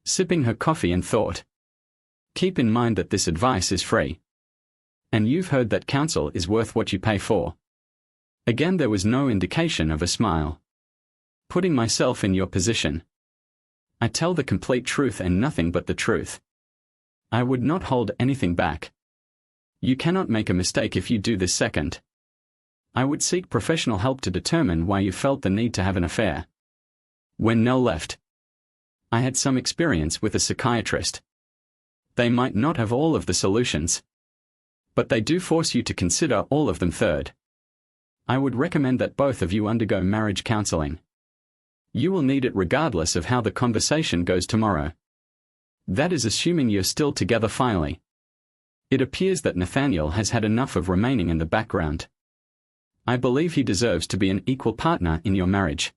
sipping her coffee, and thought. Keep in mind that this advice is free. And you've heard that counsel is worth what you pay for. Again there was no indication of a smile. Putting myself in your position. I tell the complete truth and nothing but the truth. I would not hold anything back. You cannot make a mistake if you do this. Second, I would seek professional help to determine why you felt the need to have an affair. When Nell left, I had some experience with a psychiatrist. They might not have all of the solutions, but they do force you to consider all of them. Third, I would recommend that both of you undergo marriage counseling. You will need it regardless of how the conversation goes tomorrow. That is assuming you're still together. Finally, it appears that Nathaniel has had enough of remaining in the background. I believe he deserves to be an equal partner in your marriage,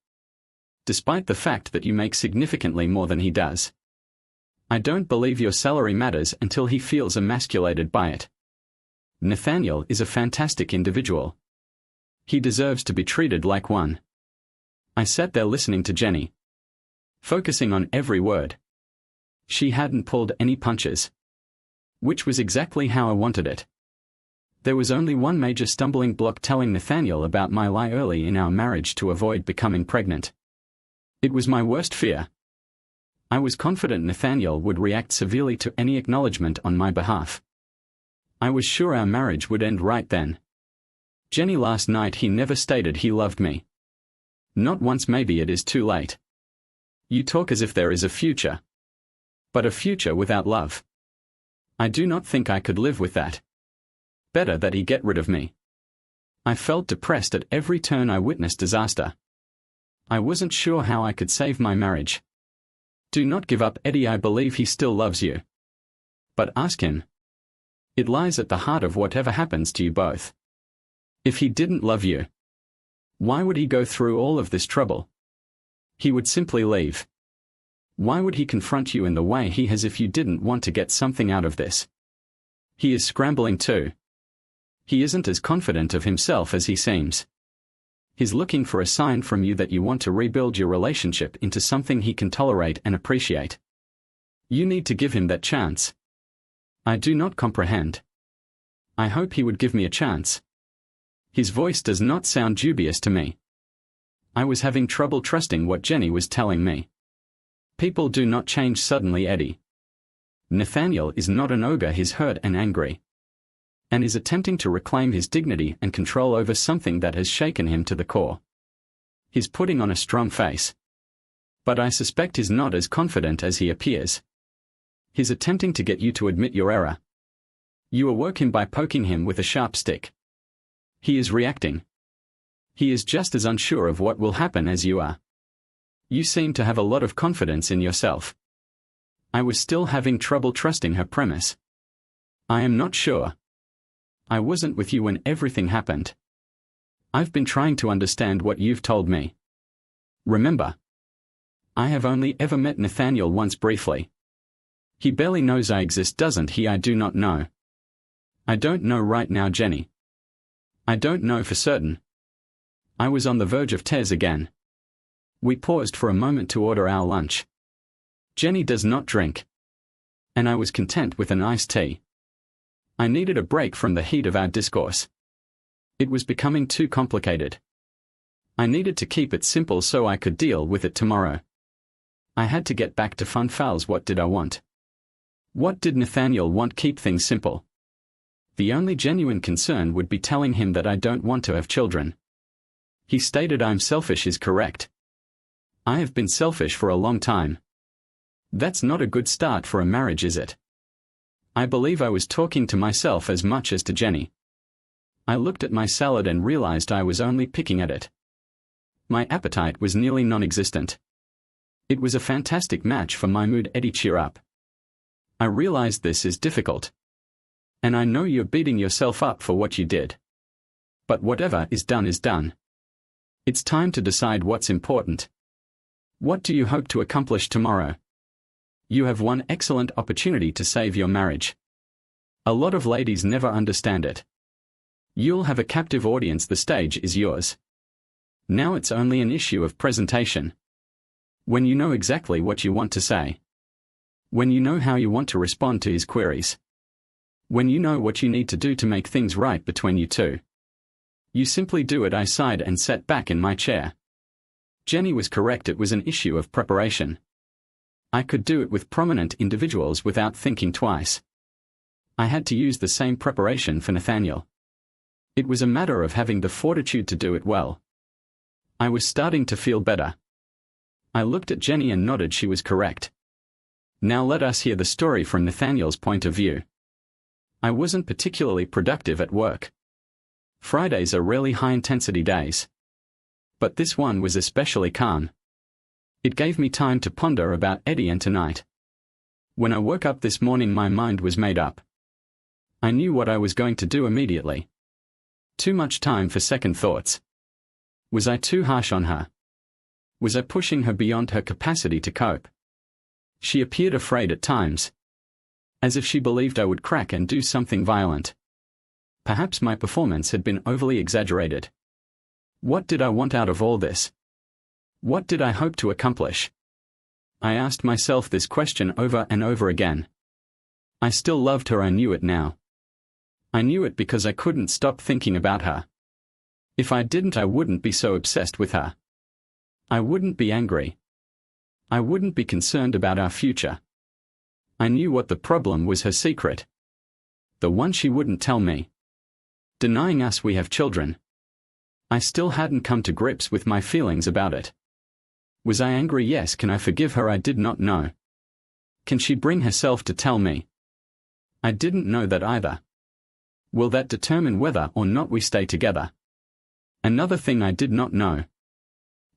despite the fact that you make significantly more than he does. I don't believe your salary matters until he feels emasculated by it. Nathaniel is a fantastic individual. He deserves to be treated like one. I sat there listening to Jenny, focusing on every word. She hadn't pulled any punches. Which was exactly how I wanted it. There was only one major stumbling block: telling Nathaniel about my lie early in our marriage to avoid becoming pregnant. It was my worst fear. I was confident Nathaniel would react severely to any acknowledgement on my behalf. I was sure our marriage would end right then. Jenny, last night he never stated he loved me. Not once. Maybe it is too late. You talk as if there is a future. But a future without love? I do not think I could live with that. Better that he get rid of me. I felt depressed at every turn. I witnessed disaster. I wasn't sure how I could save my marriage. Do not give up, Eddie. I believe he still loves you. But ask him. It lies at the heart of whatever happens to you both. If he didn't love you, why would he go through all of this trouble? He would simply leave. Why would he confront you in the way he has if you didn't want to get something out of this? He is scrambling too. He isn't as confident of himself as he seems. He's looking for a sign from you that you want to rebuild your relationship into something he can tolerate and appreciate. You need to give him that chance. I do not comprehend. I hope he would give me a chance. His voice does not sound dubious to me. I was having trouble trusting what Jenny was telling me. People do not change suddenly, Eddie. Nathaniel is not an ogre. He's hurt and angry, and is attempting to reclaim his dignity and control over something that has shaken him to the core. He's putting on a strong face. But I suspect he's not as confident as he appears. He's attempting to get you to admit your error. You awoke him by poking him with a sharp stick. He is reacting. He is just as unsure of what will happen as you are. You seem to have a lot of confidence in yourself. I was still having trouble trusting her premise. I am not sure. I wasn't with you when everything happened. I've been trying to understand what you've told me. Remember, I have only ever met Nathaniel once briefly. He barely knows I exist, doesn't he? I do not know. I don't know right now, Jenny. I don't know for certain. I was on the verge of tears again. We paused for a moment to order our lunch. Jenny does not drink, and I was content with an iced tea. I needed a break from the heat of our discourse. It was becoming too complicated. I needed to keep it simple so I could deal with it tomorrow. I had to get back to fun fouls. What did I want? What did Nathaniel want? Keep things simple. The only genuine concern would be telling him that I don't want to have children. He stated I'm selfish is correct. I have been selfish for a long time. That's not a good start for a marriage, is it? I believe I was talking to myself as much as to Jenny. I looked at my salad and realized I was only picking at it. My appetite was nearly non-existent. It was a fantastic match for my mood. Eddie, cheer up. I realized this is difficult. And I know you're beating yourself up for what you did. But whatever is done is done. It's time to decide what's important. What do you hope to accomplish tomorrow? You have one excellent opportunity to save your marriage. A lot of ladies never understand it. You'll have a captive audience. The stage is yours. Now it's only an issue of presentation. When you know exactly what you want to say. When you know how you want to respond to his queries. When you know what you need to do to make things right between you two. You simply do it. I sighed and sat back in my chair. Jenny was correct. It was an issue of preparation. I could do it with prominent individuals without thinking twice. I had to use the same preparation for Nathaniel. It was a matter of having the fortitude to do it well. I was starting to feel better. I looked at Jenny and nodded. She was correct. Now let us hear the story from Nathaniel's point of view. I wasn't particularly productive at work. Fridays are rarely high-intensity days. But this one was especially calm. It gave me time to ponder about Eddie and tonight. When I woke up this morning, my mind was made up. I knew what I was going to do immediately. Too much time for second thoughts. Was I too harsh on her? Was I pushing her beyond her capacity to cope? She appeared afraid at times. As if she believed I would crack and do something violent. Perhaps my performance had been overly exaggerated. What did I want out of all this? What did I hope to accomplish? I asked myself this question over and over again. I still loved her. I knew it now. I knew it because I couldn't stop thinking about her. If I didn't, I wouldn't be so obsessed with her. I wouldn't be angry. I wouldn't be concerned about our future. I knew what the problem was: her secret. The one she wouldn't tell me. Denying us we have children. I still hadn't come to grips with my feelings about it. Was I angry? Yes. Can I forgive her? I did not know. Can she bring herself to tell me? I didn't know that either. Will that determine whether or not we stay together? Another thing I did not know.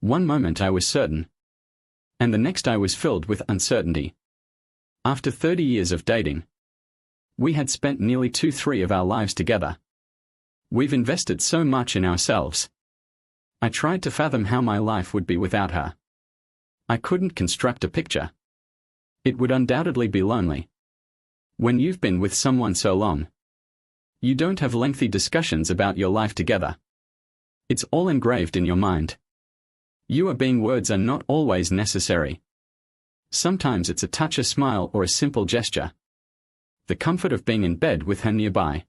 One moment I was certain, and the next I was filled with uncertainty. After 30 years of dating, we had spent nearly 2/3 of our lives together. We've invested so much in ourselves. I tried to fathom how my life would be without her. I couldn't construct a picture. It would undoubtedly be lonely. When you've been with someone so long, you don't have lengthy discussions about your life together. It's all engraved in your mind. You are being words are not always necessary. Sometimes it's a touch, a smile, or a simple gesture. The comfort of being in bed with her nearby.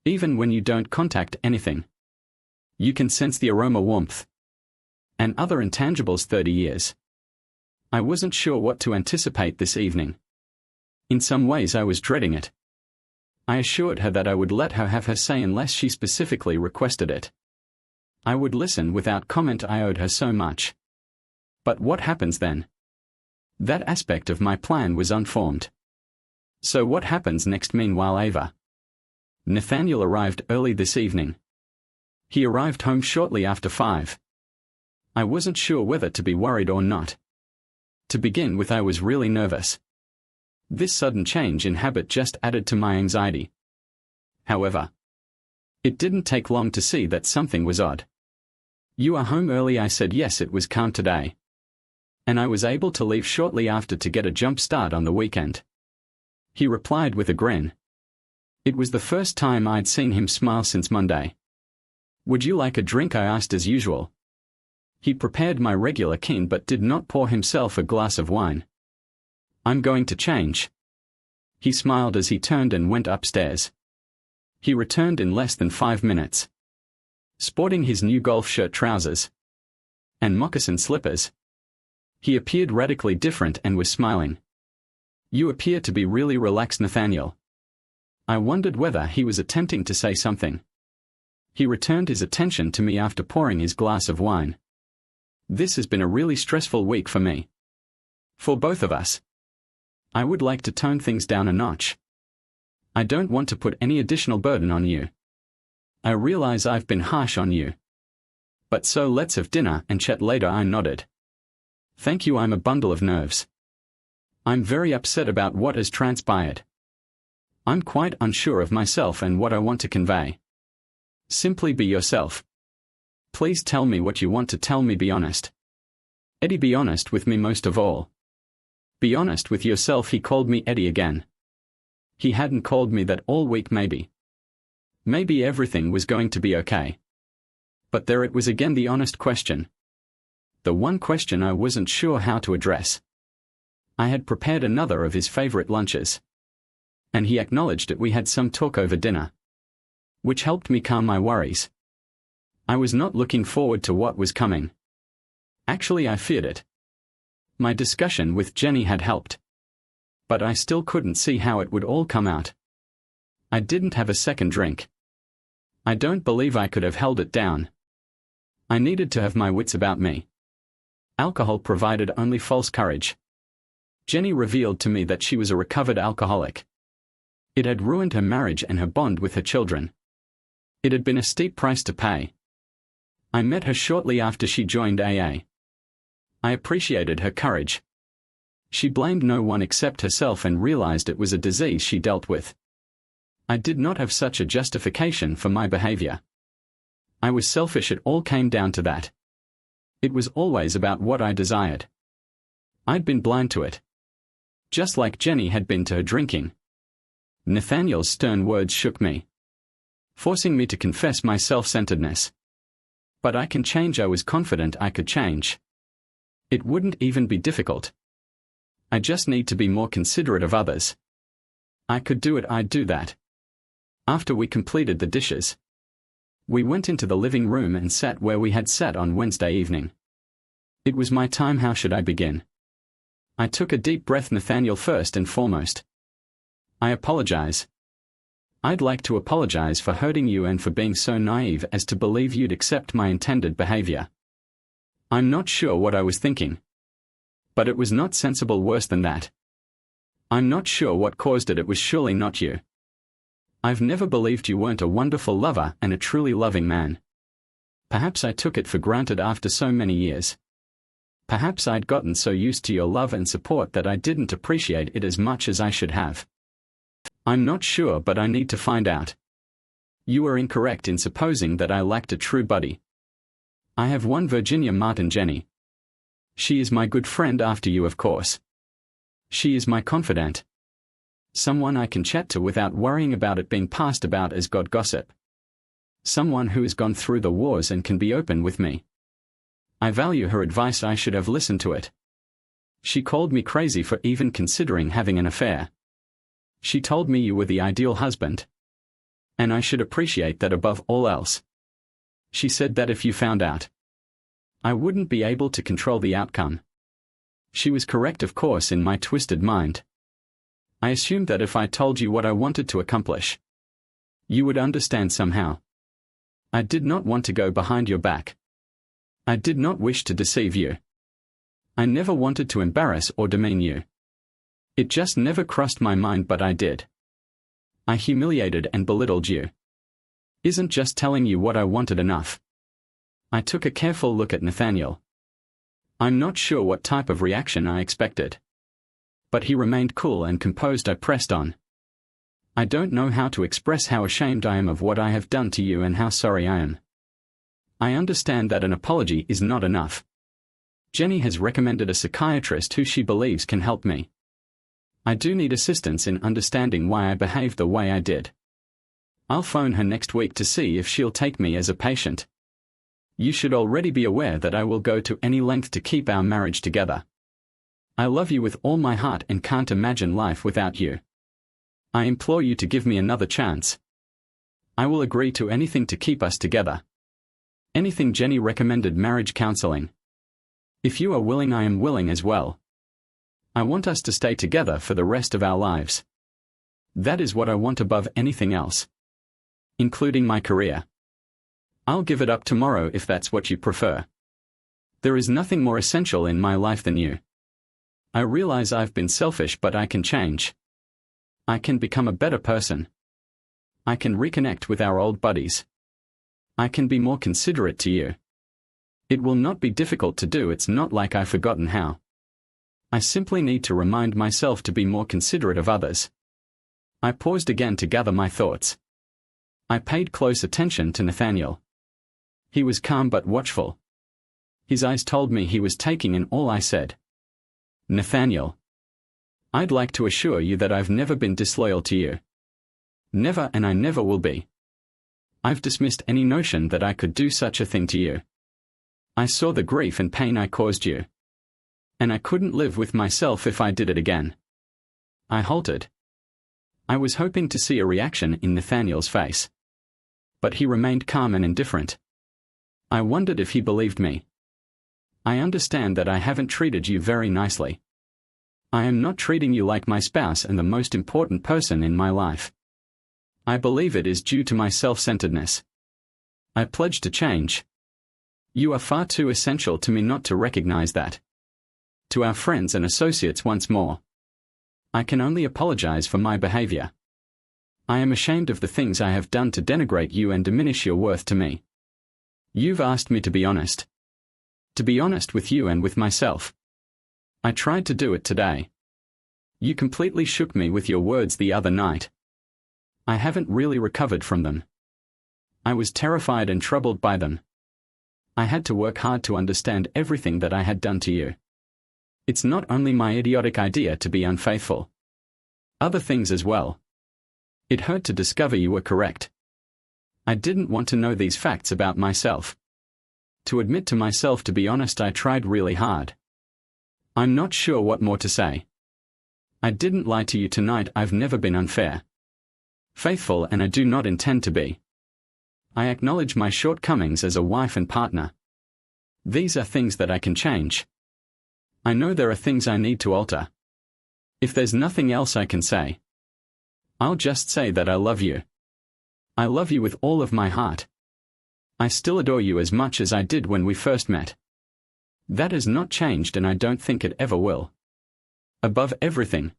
Even when you don't contact anything, you can sense the aroma, warmth, and other intangibles. 30 years. I wasn't sure what to anticipate this evening. In some ways I was dreading it. I assured her that I would let her have her say unless she specifically requested it. I would listen without comment. I owed her so much. But what happens then? That aspect of my plan was unformed. So what happens next? Meanwhile, Ava. Nathaniel arrived early this evening. He arrived home shortly after 5. I wasn't sure whether to be worried or not. To begin with, I was really nervous. This sudden change in habit just added to my anxiety. However, it didn't take long to see that something was odd. "You are home early," I said. Yes, it was calm today, and I was able to leave shortly after to get a jump start on the weekend. He replied with a grin. It was the first time I'd seen him smile since Monday. "Would you like a drink?" I asked as usual. He prepared my regular kin but did not pour himself a glass of wine. "I'm going to change." He smiled as he turned and went upstairs. He returned in less than 5 minutes. Sporting his new golf shirt, trousers, and moccasin slippers. He appeared radically different and was smiling. "You appear to be really relaxed, Nathaniel." I wondered whether he was attempting to say something. He returned his attention to me after pouring his glass of wine. "This has been a really stressful week for me. For both of us. I would like to tone things down a notch. I don't want to put any additional burden on you. I realize I've been harsh on you. But so let's have dinner and chat later." I nodded. "Thank you. I'm a bundle of nerves. I'm very upset about what has transpired. I'm quite unsure of myself and what I want to convey." "Simply be yourself. Please tell me what you want to tell me. Be honest. Eddie, be honest with me most of all. Be honest with yourself." He called me Eddie again. He hadn't called me that all week. Maybe everything was going to be okay. But there it was again, the honest question. The one question I wasn't sure how to address. I had prepared another of his favorite lunches, and he acknowledged it. We had some talk over dinner, which helped me calm my worries. I was not looking forward to what was coming. Actually, I feared it. My discussion with Jenny had helped, but I still couldn't see how it would all come out. I didn't have a second drink. I don't believe I could have held it down. I needed to have my wits about me. Alcohol provided only false courage. Jenny revealed to me that she was a recovered alcoholic. It had ruined her marriage and her bond with her children. It had been a steep price to pay. I met her shortly after she joined AA. I appreciated her courage. She blamed no one except herself and realized it was a disease she dealt with. I did not have such a justification for my behavior. I was selfish. It all came down to that. It was always about what I desired. I'd been blind to it, just like Jenny had been to her drinking. Nathaniel's stern words shook me, forcing me to confess my self-centeredness. But I can change. I was confident I could change. It wouldn't even be difficult. I just need to be more considerate of others. I could do it, I'd do that. After we completed the dishes, we went into the living room and sat where we had sat on Wednesday evening. It was my time. How should I begin? I took a deep breath. Nathaniel, first and foremost, I apologize. I'd like to apologize for hurting you and for being so naive as to believe you'd accept my intended behavior. I'm not sure what I was thinking. But it was not sensible. Worse than that, I'm not sure what caused it. It was surely not you. I've never believed you weren't a wonderful lover and a truly loving man. Perhaps I took it for granted after so many years. Perhaps I'd gotten so used to your love and support that I didn't appreciate it as much as I should have. I'm not sure, but I need to find out. You were incorrect in supposing that I lacked a true buddy. I have one, Virginia Martin. Jenny. She is my good friend after you, of course. She is my confidant. Someone I can chat to without worrying about it being passed about as God gossip. Someone who has gone through the wars and can be open with me. I value her advice. I should have listened to it. She called me crazy for even considering having an affair. She told me you were the ideal husband. And I should appreciate that above all else. She said that if you found out, I wouldn't be able to control the outcome. She was correct, of course, in my twisted mind. I assumed that if I told you what I wanted to accomplish, you would understand somehow. I did not want to go behind your back. I did not wish to deceive you. I never wanted to embarrass or demean you. It just never crossed my mind, but I did. I humiliated and belittled you. Isn't just telling you what I wanted enough? I took a careful look at Nathaniel. I'm not sure what type of reaction I expected. But he remained cool and composed. I pressed on. I don't know how to express how ashamed I am of what I have done to you and how sorry I am. I understand that an apology is not enough. Jenny has recommended a psychiatrist who she believes can help me. I do need assistance in understanding why I behaved the way I did. I'll phone her next week to see if she'll take me as a patient. You should already be aware that I will go to any length to keep our marriage together. I love you with all my heart and can't imagine life without you. I implore you to give me another chance. I will agree to anything to keep us together. Anything. Jenny recommended marriage counseling. If you are willing, I am willing as well. I want us to stay together for the rest of our lives. That is what I want above anything else, including my career. I'll give it up tomorrow if that's what you prefer. There is nothing more essential in my life than you. I realize I've been selfish, but I can change. I can become a better person. I can reconnect with our old buddies. I can be more considerate to you. It will not be difficult to do. It's not like I've forgotten how. I simply need to remind myself to be more considerate of others. I paused again to gather my thoughts. I paid close attention to Nathaniel. He was calm but watchful. His eyes told me he was taking in all I said. Nathaniel, I'd like to assure you that I've never been disloyal to you. Never, and I never will be. I've dismissed any notion that I could do such a thing to you. I saw the grief and pain I caused you. And I couldn't live with myself if I did it again. I halted. I was hoping to see a reaction in Nathaniel's face. But he remained calm and indifferent. I wondered if he believed me. I understand that I haven't treated you very nicely. I am not treating you like my spouse and the most important person in my life. I believe it is due to my self-centeredness. I pledge to change. You are far too essential to me not to recognize that. To our friends and associates once more, I can only apologize for my behavior. I am ashamed of the things I have done to denigrate you and diminish your worth to me. You've asked me to be honest. To be honest with you and with myself. I tried to do it today. You completely shook me with your words the other night. I haven't really recovered from them. I was terrified and troubled by them. I had to work hard to understand everything that I had done to you. It's not only my idiotic idea to be unfaithful. Other things as well. It hurt to discover you were correct. I didn't want to know these facts about myself. To admit to myself, to be honest, I tried really hard. I'm not sure what more to say. I didn't lie to you tonight. I've never been unfair, faithful, and I do not intend to be. I acknowledge my shortcomings as a wife and partner. These are things that I can change. I know there are things I need to alter. If there's nothing else I can say, I'll just say that I love you. I love you with all of my heart. I still adore you as much as I did when we first met. That has not changed, and I don't think it ever will. Above everything,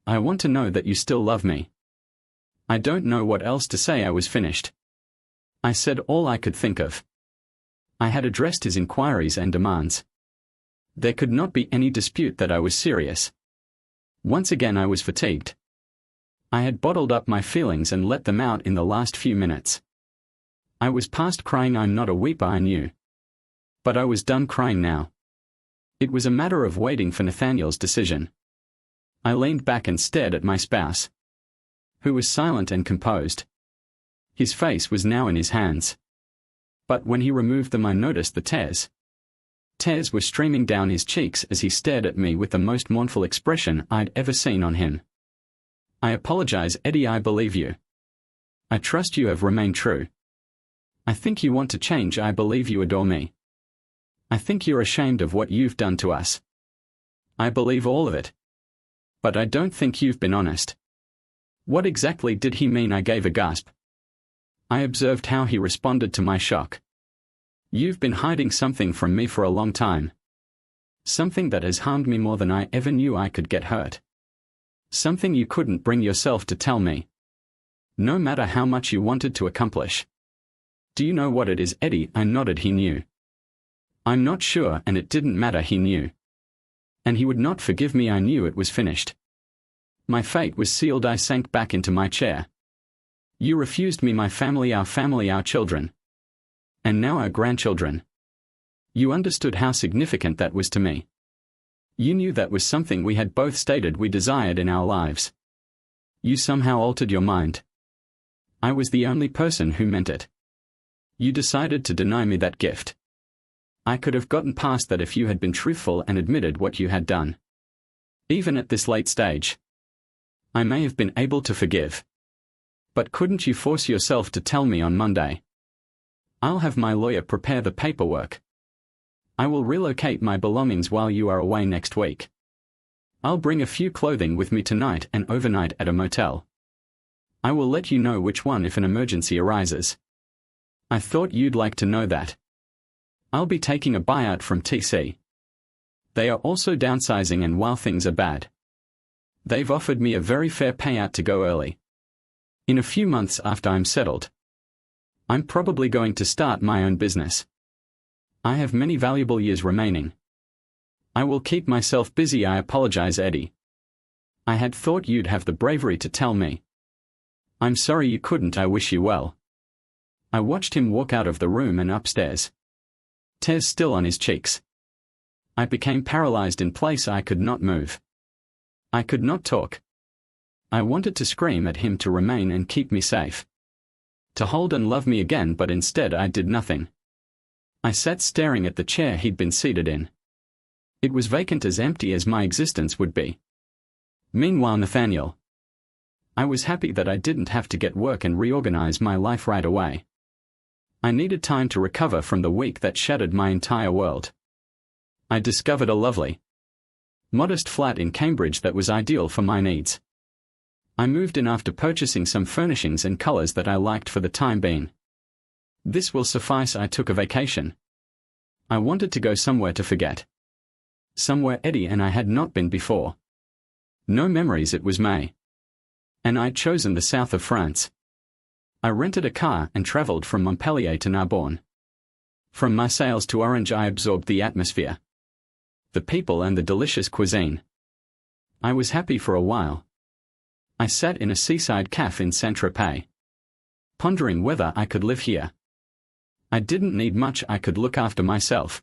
I want to know that you still love me. I don't know what else to say. I was finished. I said all I could think of. I had addressed his inquiries and demands. There could not be any dispute that I was serious. Once again I was fatigued. I had bottled up my feelings and let them out in the last few minutes. I was past crying. I'm not a weeper, I knew. But I was done crying now. It was a matter of waiting for Nathaniel's decision. I leaned back and stared at my spouse, who was silent and composed. His face was now in his hands. But when he removed them I noticed the tears. Tears were streaming down his cheeks as he stared at me with the most mournful expression I'd ever seen on him. I apologize, Eddie. I believe you. I trust you have remained true. I think you want to change. I believe you adore me. I think you're ashamed of what you've done to us. I believe all of it. But I don't think you've been honest. What exactly did he mean? I gave a gasp. I observed how he responded to my shock. You've been hiding something from me for a long time. Something that has harmed me more than I ever knew I could get hurt. Something you couldn't bring yourself to tell me, no matter how much you wanted to accomplish. Do you know what it is, Eddie? I nodded. He knew. I'm not sure, and it didn't matter. He knew. And he would not forgive me. I knew it was finished. My fate was sealed. I sank back into my chair. You refused me my family, our children. And now our grandchildren. You understood how significant that was to me. You knew that was something we had both stated we desired in our lives. You somehow altered your mind. I was the only person who meant it. You decided to deny me that gift. I could have gotten past that if you had been truthful and admitted what you had done. Even at this late stage, I may have been able to forgive. But couldn't you force yourself to tell me on Monday? I'll have my lawyer prepare the paperwork. I will relocate my belongings while you are away next week. I'll bring a few clothing with me tonight and overnight at a motel. I will let you know which one if an emergency arises. I thought you'd like to know that. I'll be taking a buyout from TC. They are also downsizing, and while things are bad, they've offered me a very fair payout to go early. In a few months after I'm settled, I'm probably going to start my own business. I have many valuable years remaining. I will keep myself busy. I apologize, Eddie. I had thought you'd have the bravery to tell me. I'm sorry you couldn't. I wish you well. I watched him walk out of the room and upstairs, tears still on his cheeks. I became paralyzed in place. I could not move. I could not talk. I wanted to scream at him to remain and keep me safe, to hold and love me again, but instead I did nothing. I sat staring at the chair he'd been seated in. It was vacant, as empty as my existence would be. Meanwhile, Nathaniel. I was happy that I didn't have to get work and reorganize my life right away. I needed time to recover from the week that shattered my entire world. I discovered a lovely, modest flat in Cambridge that was ideal for my needs. I moved in after purchasing some furnishings and colors that I liked for the time being. This will suffice. I took a vacation. I wanted to go somewhere to forget. Somewhere Eddie and I had not been before. No memories. It was May. And I'd chosen the south of France. I rented a car and traveled from Montpellier to Narbonne. From Marseille to Orange I absorbed the atmosphere, the people and the delicious cuisine. I was happy for a while. I sat in a seaside cafe in Saint-Tropez, pondering whether I could live here. I didn't need much. I could look after myself.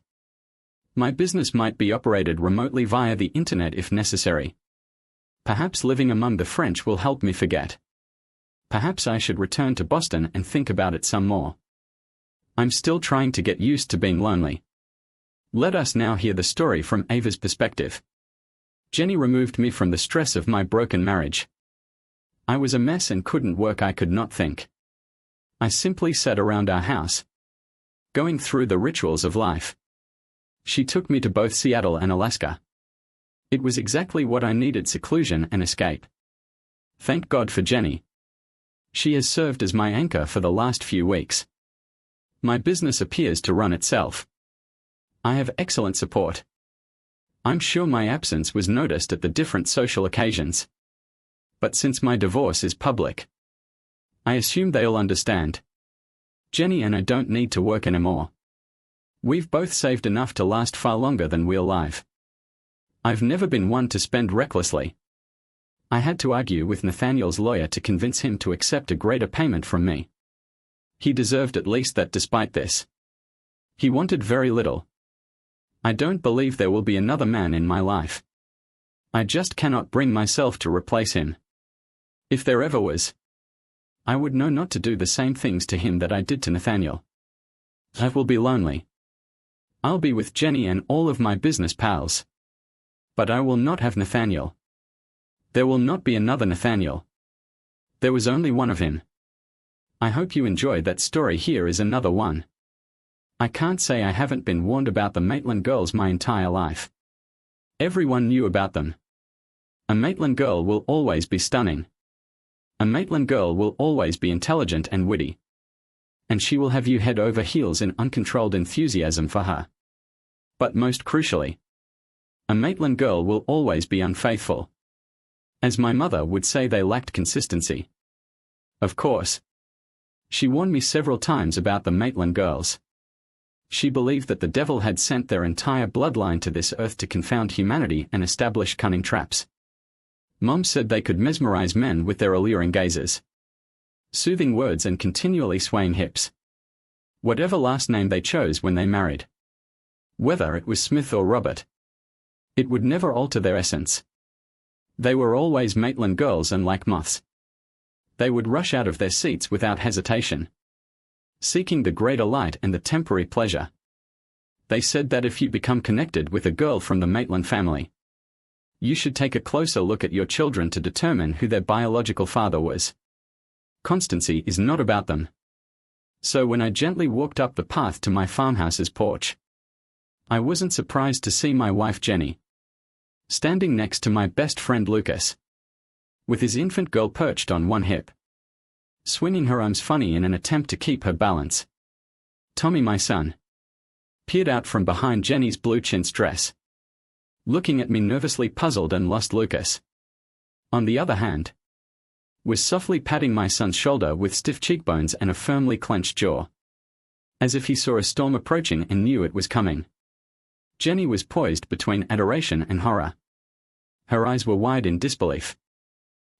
My business might be operated remotely via the internet if necessary. Perhaps living among the French will help me forget. Perhaps I should return to Boston and think about it some more. I'm still trying to get used to being lonely. Let us now hear the story from Ava's perspective. Jenny removed me from the stress of my broken marriage. I was a mess and couldn't work. I could not think. I simply sat around our house, going through the rituals of life. She took me to both Seattle and Alaska. It was exactly what I needed: seclusion and escape. Thank God for Jenny. She has served as my anchor for the last few weeks. My business appears to run itself. I have excellent support. I'm sure my absence was noticed at the different social occasions. But since my divorce is public, I assume they'll understand. Jenny and I don't need to work anymore. We've both saved enough to last far longer than Real-ife. I've never been one to spend recklessly. I had to argue with Nathaniel's lawyer to convince him to accept a greater payment from me. He deserved at least that. Despite this, he wanted very little. I don't believe there will be another man in my life. I just cannot bring myself to replace him. If there ever was, I would know not to do the same things to him that I did to Nathaniel. I will be lonely. I'll be with Jenny and all of my business pals. But I will not have Nathaniel. There will not be another Nathaniel. There was only one of him. I hope you enjoyed that story. Here is another one. I can't say I haven't been warned about the Maitland girls my entire life. Everyone knew about them. A Maitland girl will always be stunning. A Maitland girl will always be intelligent and witty. And she will have you head over heels in uncontrolled enthusiasm for her. But most crucially, a Maitland girl will always be unfaithful. As my mother would say, they lacked consistency. Of course. She warned me several times about the Maitland girls. She believed that the devil had sent their entire bloodline to this earth to confound humanity and establish cunning traps. Mom said they could mesmerize men with their alluring gazes, soothing words, and continually swaying hips. Whatever last name they chose when they married, whether it was Smith or Robert, it would never alter their essence. They were always Maitland girls, and like moths, they would rush out of their seats without hesitation, seeking the greater light and the temporary pleasure. They said that if you become connected with a girl from the Maitland family, you should take a closer look at your children to determine who their biological father was. Constancy is not about them. So when I gently walked up the path to my farmhouse's porch, I wasn't surprised to see my wife Jenny standing next to my best friend Lucas, with his infant girl perched on one hip, swinging her arms funny in an attempt to keep her balance. Tommy, my son, peered out from behind Jenny's blue chintz dress, looking at me nervously puzzled and lost. Lucas, on the other hand, was softly patting my son's shoulder with stiff cheekbones and a firmly clenched jaw, as if he saw a storm approaching and knew it was coming. Jenny was poised between adoration and horror. Her eyes were wide in disbelief,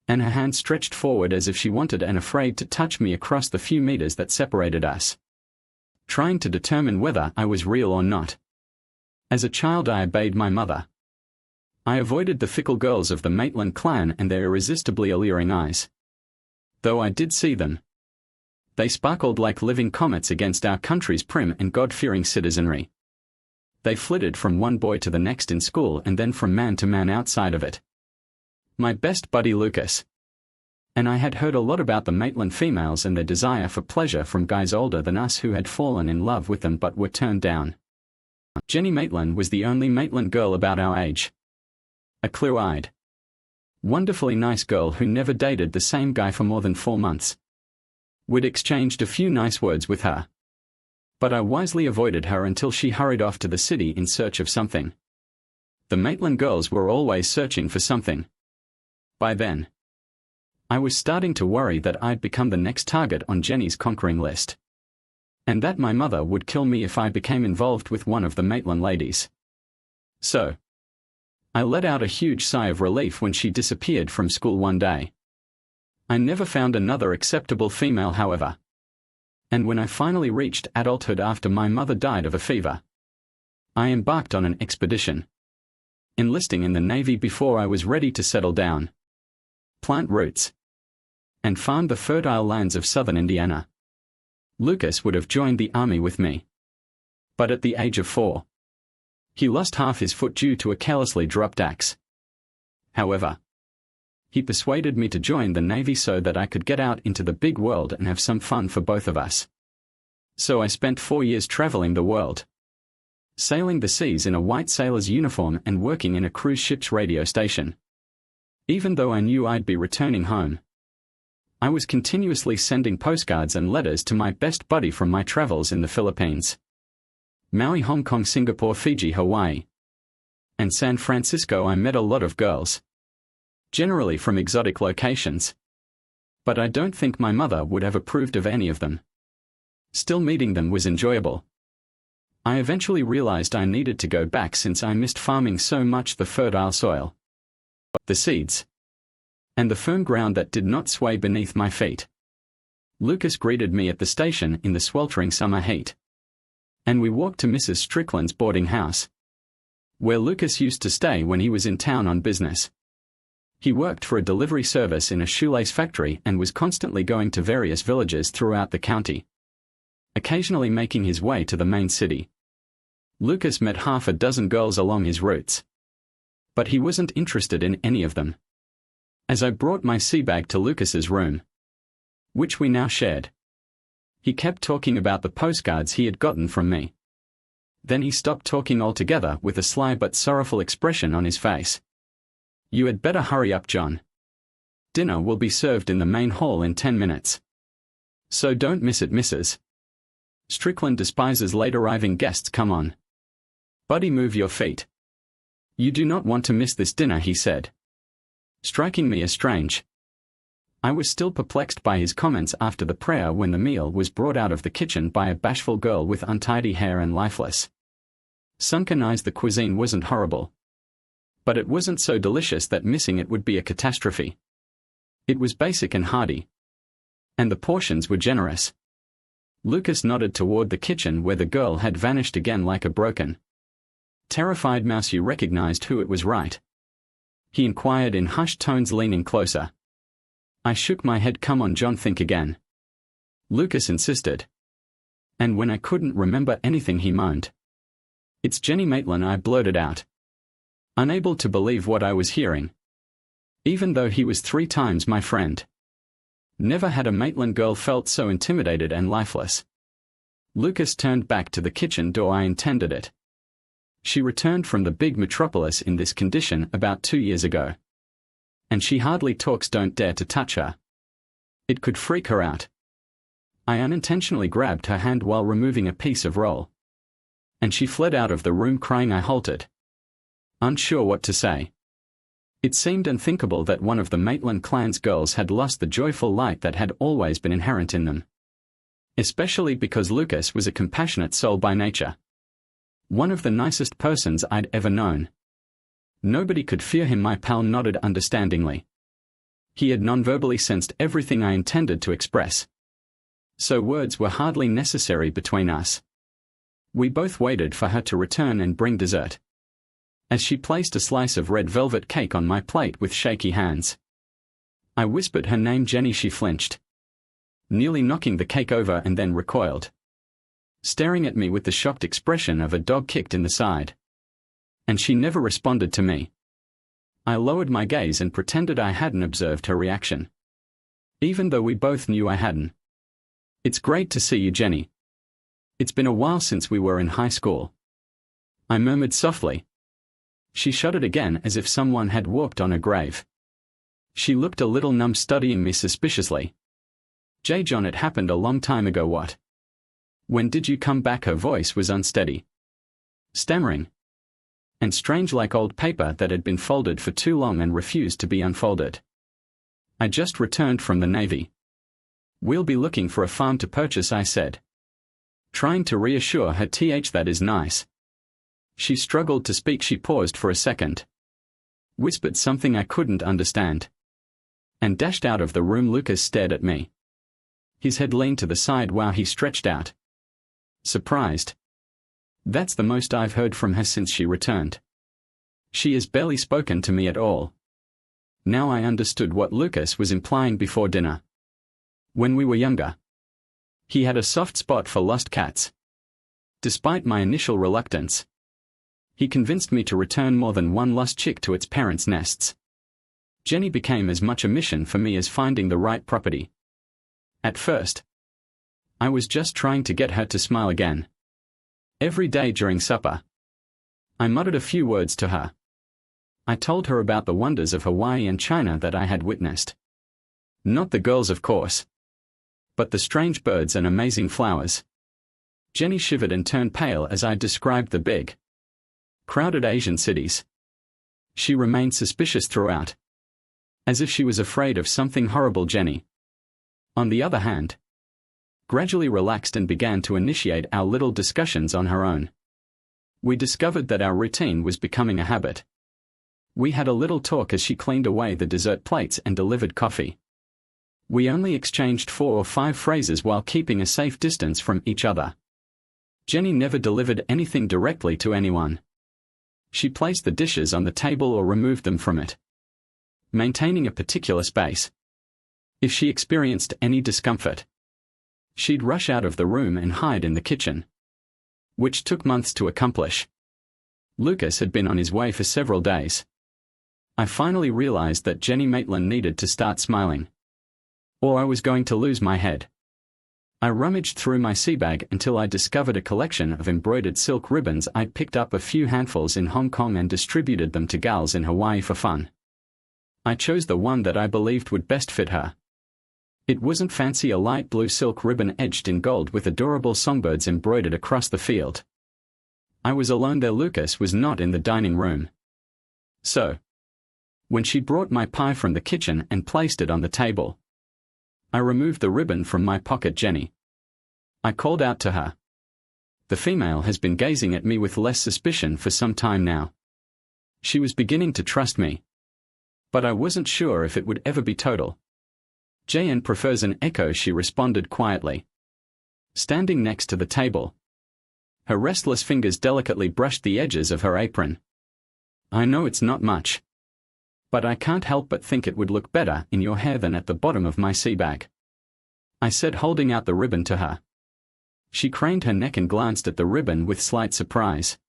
and her hand stretched forward as if she wanted and afraid to touch me across the few meters that separated us, trying to determine whether I was real or not. As a child, I obeyed my mother. I avoided the fickle girls of the Maitland clan and their irresistibly alluring eyes. Though I did see them, they sparkled like living comets against our country's prim and God-fearing citizenry. They flitted from one boy to the next in school and then from man to man outside of it. My best buddy Lucas and I had heard a lot about the Maitland females and their desire for pleasure from guys older than us who had fallen in love with them but were turned down. Jenny Maitland was the only Maitland girl about our age. A clear-eyed, wonderfully nice girl who never dated the same guy for more than 4 months. We'd exchanged a few nice words with her, but I wisely avoided her until she hurried off to the city in search of something. The Maitland girls were always searching for something. By then, I was starting to worry that I'd become the next target on Jenny's conquering list, and that my mother would kill me if I became involved with one of the Maitland ladies. So, I let out a huge sigh of relief when she disappeared from school one day. I never found another acceptable female, however. And when I finally reached adulthood after my mother died of a fever, I embarked on an expedition, enlisting in the Navy before I was ready to settle down, plant roots, and farm the fertile lands of southern Indiana. Lucas would have joined the army with me, but at the age of 4, he lost half his foot due to a carelessly dropped axe. however. He persuaded me to join the Navy so that I could get out into the big world and have some fun for both of us. So I spent 4 years traveling the world, sailing the seas in a white sailor's uniform and working in a cruise ship's radio station. Even though I knew I'd be returning home, I was continuously sending postcards and letters to my best buddy from my travels in the Philippines, Maui, Hong Kong, Singapore, Fiji, Hawaii, and San Francisco. I met a lot of girls, generally from exotic locations, but I don't think my mother would have approved of any of them. Still, meeting them was enjoyable. I eventually realized I needed to go back since I missed farming so much, the fertile soil, the seeds, and the firm ground that did not sway beneath my feet. Lucas greeted me at the station in the sweltering summer heat, and we walked to Mrs. Strickland's boarding house, where Lucas used to stay when he was in town on business. He worked for a delivery service in a shoelace factory and was constantly going to various villages throughout the county, occasionally making his way to the main city. Lucas met half a dozen girls along his routes, but he wasn't interested in any of them. As I brought my sea bag to Lucas's room, which we now shared, he kept talking about the postcards he had gotten from me. Then he stopped talking altogether with a sly but sorrowful expression on his face. "You had better hurry up, John. Dinner will be served in the main hall in 10 minutes. So don't miss it, Mrs. Strickland despises late arriving guests. Come on, buddy, move your feet. You do not want to miss this dinner," he said, striking me as strange. I was still perplexed by his comments after the prayer when the meal was brought out of the kitchen by a bashful girl with untidy hair and lifeless, sunken eyes. The cuisine wasn't horrible, but it wasn't so delicious that missing it would be a catastrophe. It was basic and hearty, and the portions were generous. Lucas nodded toward the kitchen where the girl had vanished again like a broken, terrified mouse. "You recognized who it was, right?" he inquired in hushed tones, leaning closer. I shook my head. "Come on, John, think again," Lucas insisted. And when I couldn't remember anything, he moaned. "It's Jenny Maitland," I blurted out, unable to believe what I was hearing. Even though he was 3 times my friend, never had a Maitland girl felt so intimidated and lifeless. Lucas turned back to the kitchen door. "I intended it. She returned from the big metropolis in this condition about 2 years ago. And she hardly talks. Don't dare to touch her. It could freak her out." I unintentionally grabbed her hand while removing a piece of roll, and she fled out of the room crying. I halted, unsure what to say. It seemed unthinkable that one of the Maitland clan's girls had lost the joyful light that had always been inherent in them, especially because Lucas was a compassionate soul by nature, one of the nicest persons I'd ever known. Nobody could fear him. My pal nodded understandingly. He had nonverbally sensed everything I intended to express, so words were hardly necessary between us. We both waited for her to return and bring dessert, as she placed a slice of red velvet cake on my plate with shaky hands. I whispered her name, Jenny. She flinched, nearly knocking the cake over, and then recoiled, staring at me with the shocked expression of a dog kicked in the side. And she never responded to me. I lowered my gaze and pretended I hadn't observed her reaction, even though we both knew I hadn't. "It's great to see you, Jenny. It's been a while since we were in high school," I murmured softly. She shuddered again as if someone had walked on a grave. She looked a little numb, studying me suspiciously. "John, it happened a long time ago. What? When did you come back?" Her voice was unsteady, stammering, and strange, like old paper that had been folded for too long and refused to be unfolded. "I just returned from the Navy. We'll be looking for a farm to purchase," I said, trying to reassure her. That is nice." She struggled to speak. She paused for a second, whispered something I couldn't understand, and dashed out of the room. Lucas stared at me, his head leaned to the side while he stretched out, surprised. That's the most I've heard from her since she returned. She has barely spoken to me at all. Now I understood what Lucas was implying before dinner. When we were younger, he had a soft spot for lost cats. Despite my initial reluctance, he convinced me to return more than one lost chick to its parents' nests. Jenny became as much a mission for me as finding the right property. At first, I was just trying to get her to smile again. Every day during supper, I muttered a few words to her. I told her about the wonders of Hawaii and China that I had witnessed. Not the girls, of course, but the strange birds and amazing flowers. Jenny shivered and turned pale as I described the big, crowded Asian cities. She remained suspicious throughout, as if she was afraid of something horrible. Jenny, on the other hand, gradually relaxed and began to initiate our little discussions on her own. We discovered that our routine was becoming a habit. We had a little talk as she cleaned away the dessert plates and delivered coffee. We only exchanged 4 or 5 phrases while keeping a safe distance from each other. Jenny never delivered anything directly to anyone. She placed the dishes on the table or removed them from it, maintaining a particular space. If she experienced any discomfort, she'd rush out of the room and hide in the kitchen, which took months to accomplish. Lucas had been on his way for several days. I finally realized that Jenny Maitland needed to start smiling, or I was going to lose my head. I rummaged through my sea bag until I discovered a collection of embroidered silk ribbons. I'd picked up a few handfuls in Hong Kong and distributed them to gals in Hawaii for fun. I chose the one that I believed would best fit her. It wasn't fancy, a light blue silk ribbon edged in gold with adorable songbirds embroidered across the field. I was alone there. Lucas was not in the dining room. So, when she brought my pie from the kitchen and placed it on the table, I removed the ribbon from my pocket. Jenny, I called out to her. The female has been gazing at me with less suspicion for some time now. She was beginning to trust me, but I wasn't sure if it would ever be total. JN prefers an echo, she responded quietly, standing next to the table. Her restless fingers delicately brushed the edges of her apron. I know it's not much, but I can't help but think it would look better in your hair than at the bottom of my sea bag, I said, holding out the ribbon to her. She craned her neck and glanced at the ribbon with slight surprise,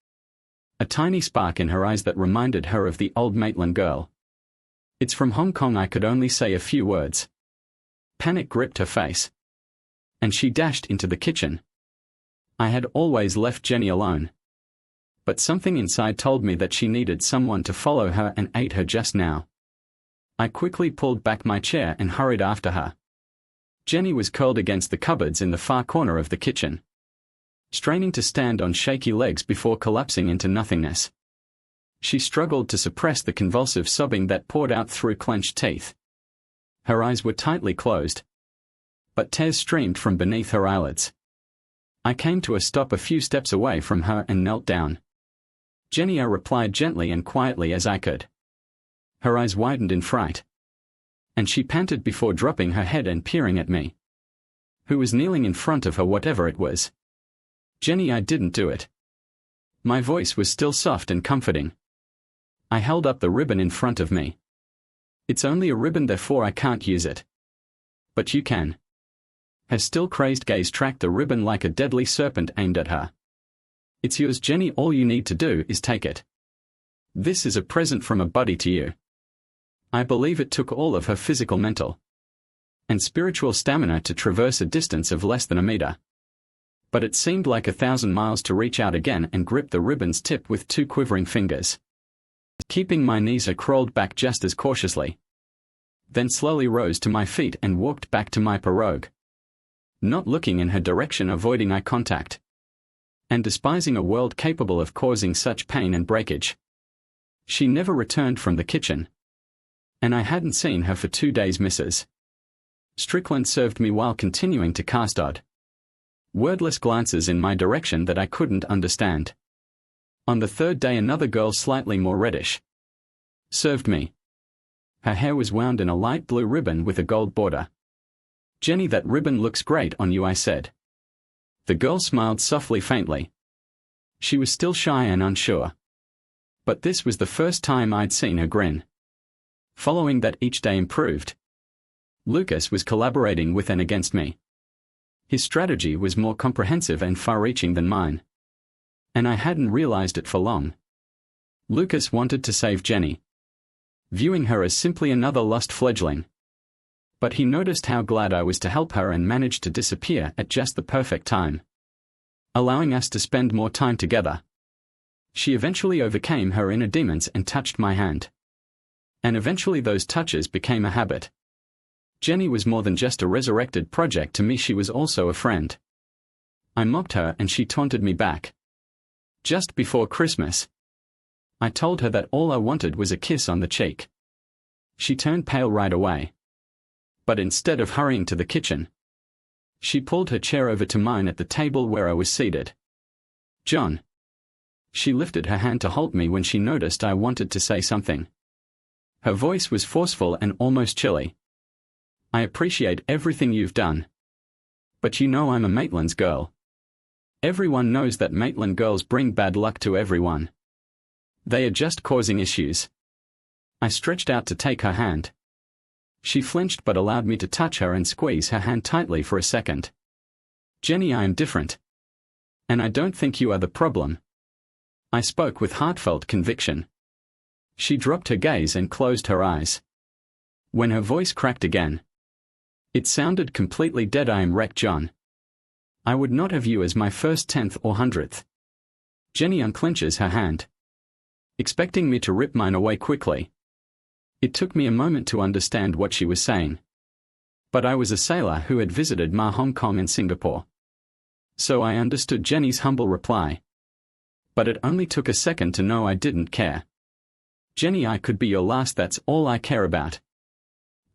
a tiny spark in her eyes that reminded her of the old Maitland girl. It's from Hong Kong. I could only say a few words. Panic gripped her face, and she dashed into the kitchen. I had always left Jenny alone, but something inside told me that she needed someone to follow her and aid her just now. I quickly pulled back my chair and hurried after her. Jenny was curled against the cupboards in the far corner of the kitchen, straining to stand on shaky legs before collapsing into nothingness. She struggled to suppress the convulsive sobbing that poured out through clenched teeth. Her eyes were tightly closed, but tears streamed from beneath her eyelids. I came to a stop a few steps away from her and knelt down. Jenny, I replied gently and quietly as I could. Her eyes widened in fright, and she panted before dropping her head and peering at me, who was kneeling in front of her, whatever it was. Jenny, I didn't do it. My voice was still soft and comforting. I held up the ribbon in front of me. It's only a ribbon, therefore I can't use it. But you can. Her still crazed gaze tracked the ribbon like a deadly serpent aimed at her. It's yours, Jenny. All you need to do is take it. This is a present from a buddy to you. I believe it took all of her physical, mental, and spiritual stamina to traverse a distance of less than a meter. But it seemed like 1,000 miles to reach out again and grip the ribbon's tip with 2 quivering fingers. Keeping my knees, I crawled back just as cautiously, then slowly rose to my feet and walked back to my pirogue, not looking in her direction, avoiding eye contact, and despising a world capable of causing such pain and breakage. She never returned from the kitchen, and I hadn't seen her for 2 days. Mrs. Strickland served me while continuing to cast odd, wordless glances in my direction that I couldn't understand. On the 3rd day, another girl, slightly more reddish, served me. Her hair was wound in a light blue ribbon with a gold border. Jenny, that ribbon looks great on you, I said. The girl smiled softly, faintly. She was still shy and unsure, but this was the first time I'd seen her grin. Following that, each day improved. Lucas was collaborating with and against me. His strategy was more comprehensive and far-reaching than mine, and I hadn't realized it for long. Lucas wanted to save Jenny, viewing her as simply another lost fledgling. But he noticed how glad I was to help her and managed to disappear at just the perfect time, allowing us to spend more time together. She eventually overcame her inner demons and touched my hand. And eventually those touches became a habit. Jenny was more than just a resurrected project to me, she was also a friend. I mocked her and she taunted me back. Just before Christmas, I told her that all I wanted was a kiss on the cheek. She turned pale right away. But instead of hurrying to the kitchen, she pulled her chair over to mine at the table where I was seated. "John." She lifted her hand to hold me when she noticed I wanted to say something. Her voice was forceful and almost chilly. "I appreciate everything you've done. But you know I'm a Maitland's girl. Everyone knows that Maitland girls bring bad luck to everyone. They are just causing issues." I stretched out to take her hand. She flinched but allowed me to touch her and squeeze her hand tightly for a second. "Jenny, I am different. And I don't think you are the problem." I spoke with heartfelt conviction. She dropped her gaze and closed her eyes. When her voice cracked again, it sounded completely dead. "I am wrecked, John. I would not have you as my first 10th or 100th. Jenny unclenches her hand, expecting me to rip mine away quickly. It took me a moment to understand what she was saying. But I was a sailor who had visited Hong Kong and Singapore. So I understood Jenny's humble reply. But it only took a second to know I didn't care. "Jenny, I could be your last, that's all I care about."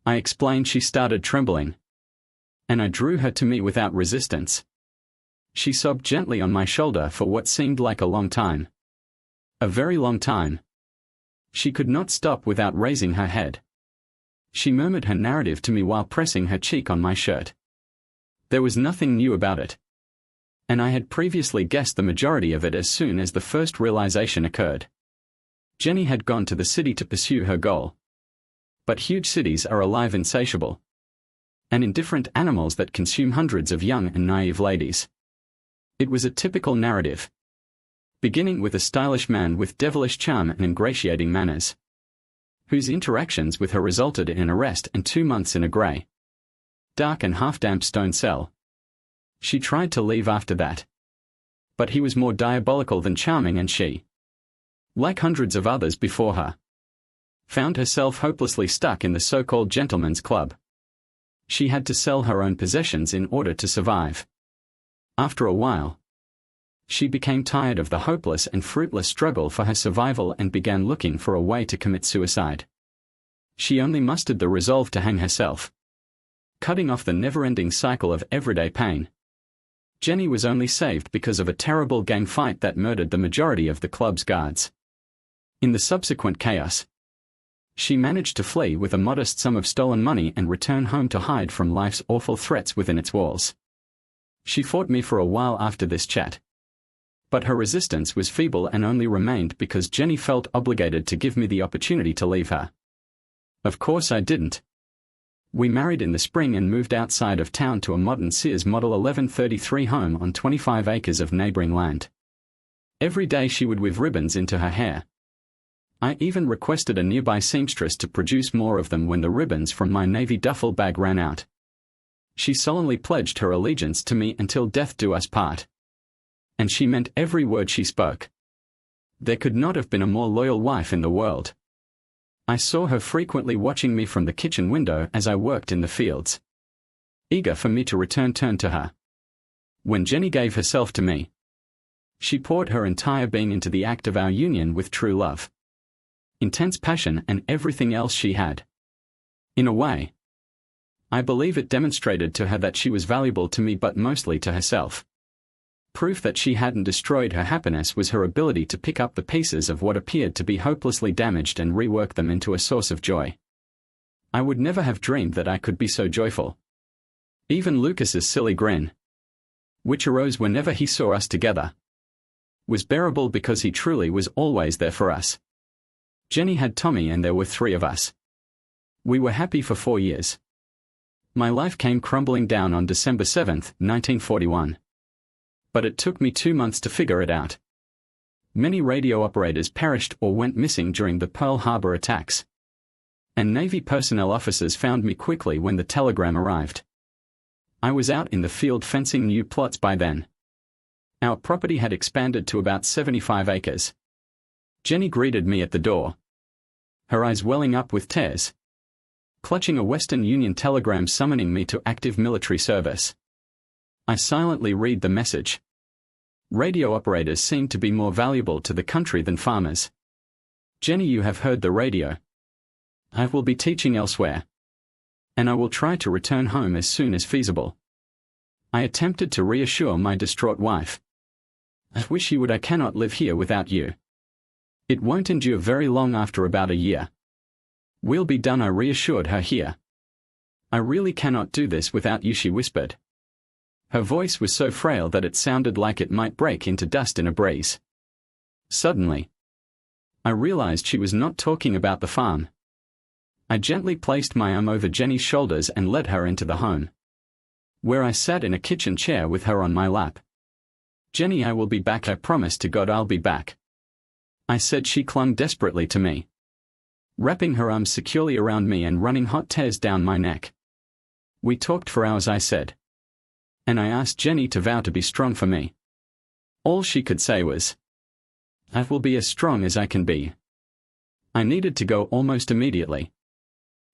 I explained. She started trembling. And I drew her to me without resistance. She sobbed gently on my shoulder for what seemed like a long time. A very long time. She could not stop without raising her head. She murmured her narrative to me while pressing her cheek on my shirt. There was nothing new about it. And I had previously guessed the majority of it as soon as the first realization occurred. Jenny had gone to the city to pursue her goal. But huge cities are alive, insatiable, and indifferent animals that consume hundreds of young and naive ladies. It was a typical narrative, beginning with a stylish man with devilish charm and ingratiating manners, whose interactions with her resulted in an arrest and 2 months in a grey, dark and half-damp stone cell. She tried to leave after that, but he was more diabolical than charming, and she, like hundreds of others before her, found herself hopelessly stuck in the so-called gentleman's club. She had to sell her own possessions in order to survive. After a while, she became tired of the hopeless and fruitless struggle for her survival and began looking for a way to commit suicide. She only mustered the resolve to hang herself, cutting off the never-ending cycle of everyday pain. Jenny was only saved because of a terrible gang fight that murdered the majority of the club's guards. In the subsequent chaos, she managed to flee with a modest sum of stolen money and return home to hide from life's awful threats within its walls. She fought me for a while after this chat. But her resistance was feeble and only remained because Jenny felt obligated to give me the opportunity to leave her. Of course I didn't. We married in the spring and moved outside of town to a modern Sears Model 1133 home on 25 acres of neighboring land. Every day she would weave ribbons into her hair. I even requested a nearby seamstress to produce more of them when the ribbons from my navy duffel bag ran out. She solemnly pledged her allegiance to me until death do us part. And she meant every word she spoke. There could not have been a more loyal wife in the world. I saw her frequently watching me from the kitchen window as I worked in the fields, eager for me to return to her. When Jenny gave herself to me, she poured her entire being into the act of our union with true love, intense passion, and everything else she had. In a way, I believe it demonstrated to her that she was valuable to me, but mostly to herself. Proof that she hadn't destroyed her happiness was her ability to pick up the pieces of what appeared to be hopelessly damaged and rework them into a source of joy. I would never have dreamed that I could be so joyful. Even Lucas's silly grin, which arose whenever he saw us together, was bearable because he truly was always there for us. Jenny had Tommy and there were 3 of us. We were happy for 4 years. My life came crumbling down on December 7, 1941. But it took me 2 months to figure it out. Many radio operators perished or went missing during the Pearl Harbor attacks. and Navy personnel officers found me quickly when the telegram arrived. I was out in the field fencing new plots by then. Our property had expanded to about 75 acres. Jenny greeted me at the door, her eyes welling up with tears, clutching a Western Union telegram summoning me to active military service. I silently read the message. Radio operators seem to be more valuable to the country than farmers. Jenny, you have heard the radio. I will be teaching elsewhere, and I will try to return home as soon as feasible. I attempted to reassure my distraught wife. I wish you would. I cannot live here without you. It won't endure very long after about a year. We'll be done, I reassured her here. I really cannot do this without you, she whispered. Her voice was so frail that it sounded like it might break into dust in a breeze. Suddenly, I realized she was not talking about the farm. I gently placed my arm over Jenny's shoulders and led her into the home, where I sat in a kitchen chair with her on my lap. Jenny, I will be back. I promise to God I'll be back, I said. She clung desperately to me, wrapping her arms securely around me and running hot tears down my neck. We talked for hours, I said, and I asked Jenny to vow to be strong for me. All she could say was, I will be as strong as I can be. I needed to go almost immediately,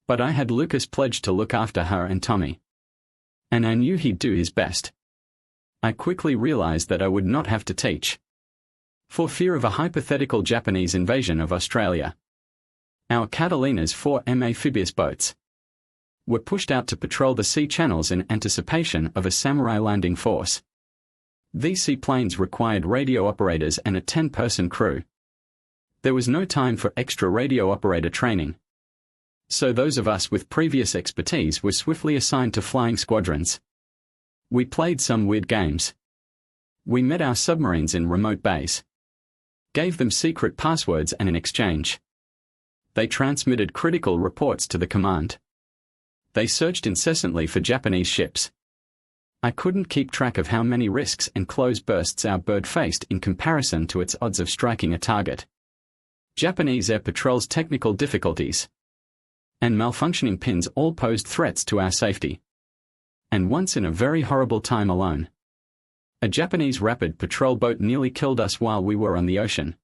but I had Lucas pledged to look after her and Tommy, and I knew he'd do his best. I quickly realized that I would not have to teach, for fear of a hypothetical Japanese invasion of Australia. Our Catalina's 4 amphibious boats were pushed out to patrol the sea channels in anticipation of a samurai landing force. These seaplanes required radio operators and a 10-person crew. There was no time for extra radio operator training, so those of us with previous expertise were swiftly assigned to flying squadrons. We played some weird games. We met our submarines in remote bays, gave them secret passwords, and in exchange, they transmitted critical reports to the command. They searched incessantly for Japanese ships. I couldn't keep track of how many risks and close bursts our bird faced in comparison to its odds of striking a target. Japanese air patrol's technical difficulties and malfunctioning pins all posed threats to our safety. And once, in a very horrible time alone, a Japanese rapid patrol boat nearly killed us while we were on the ocean.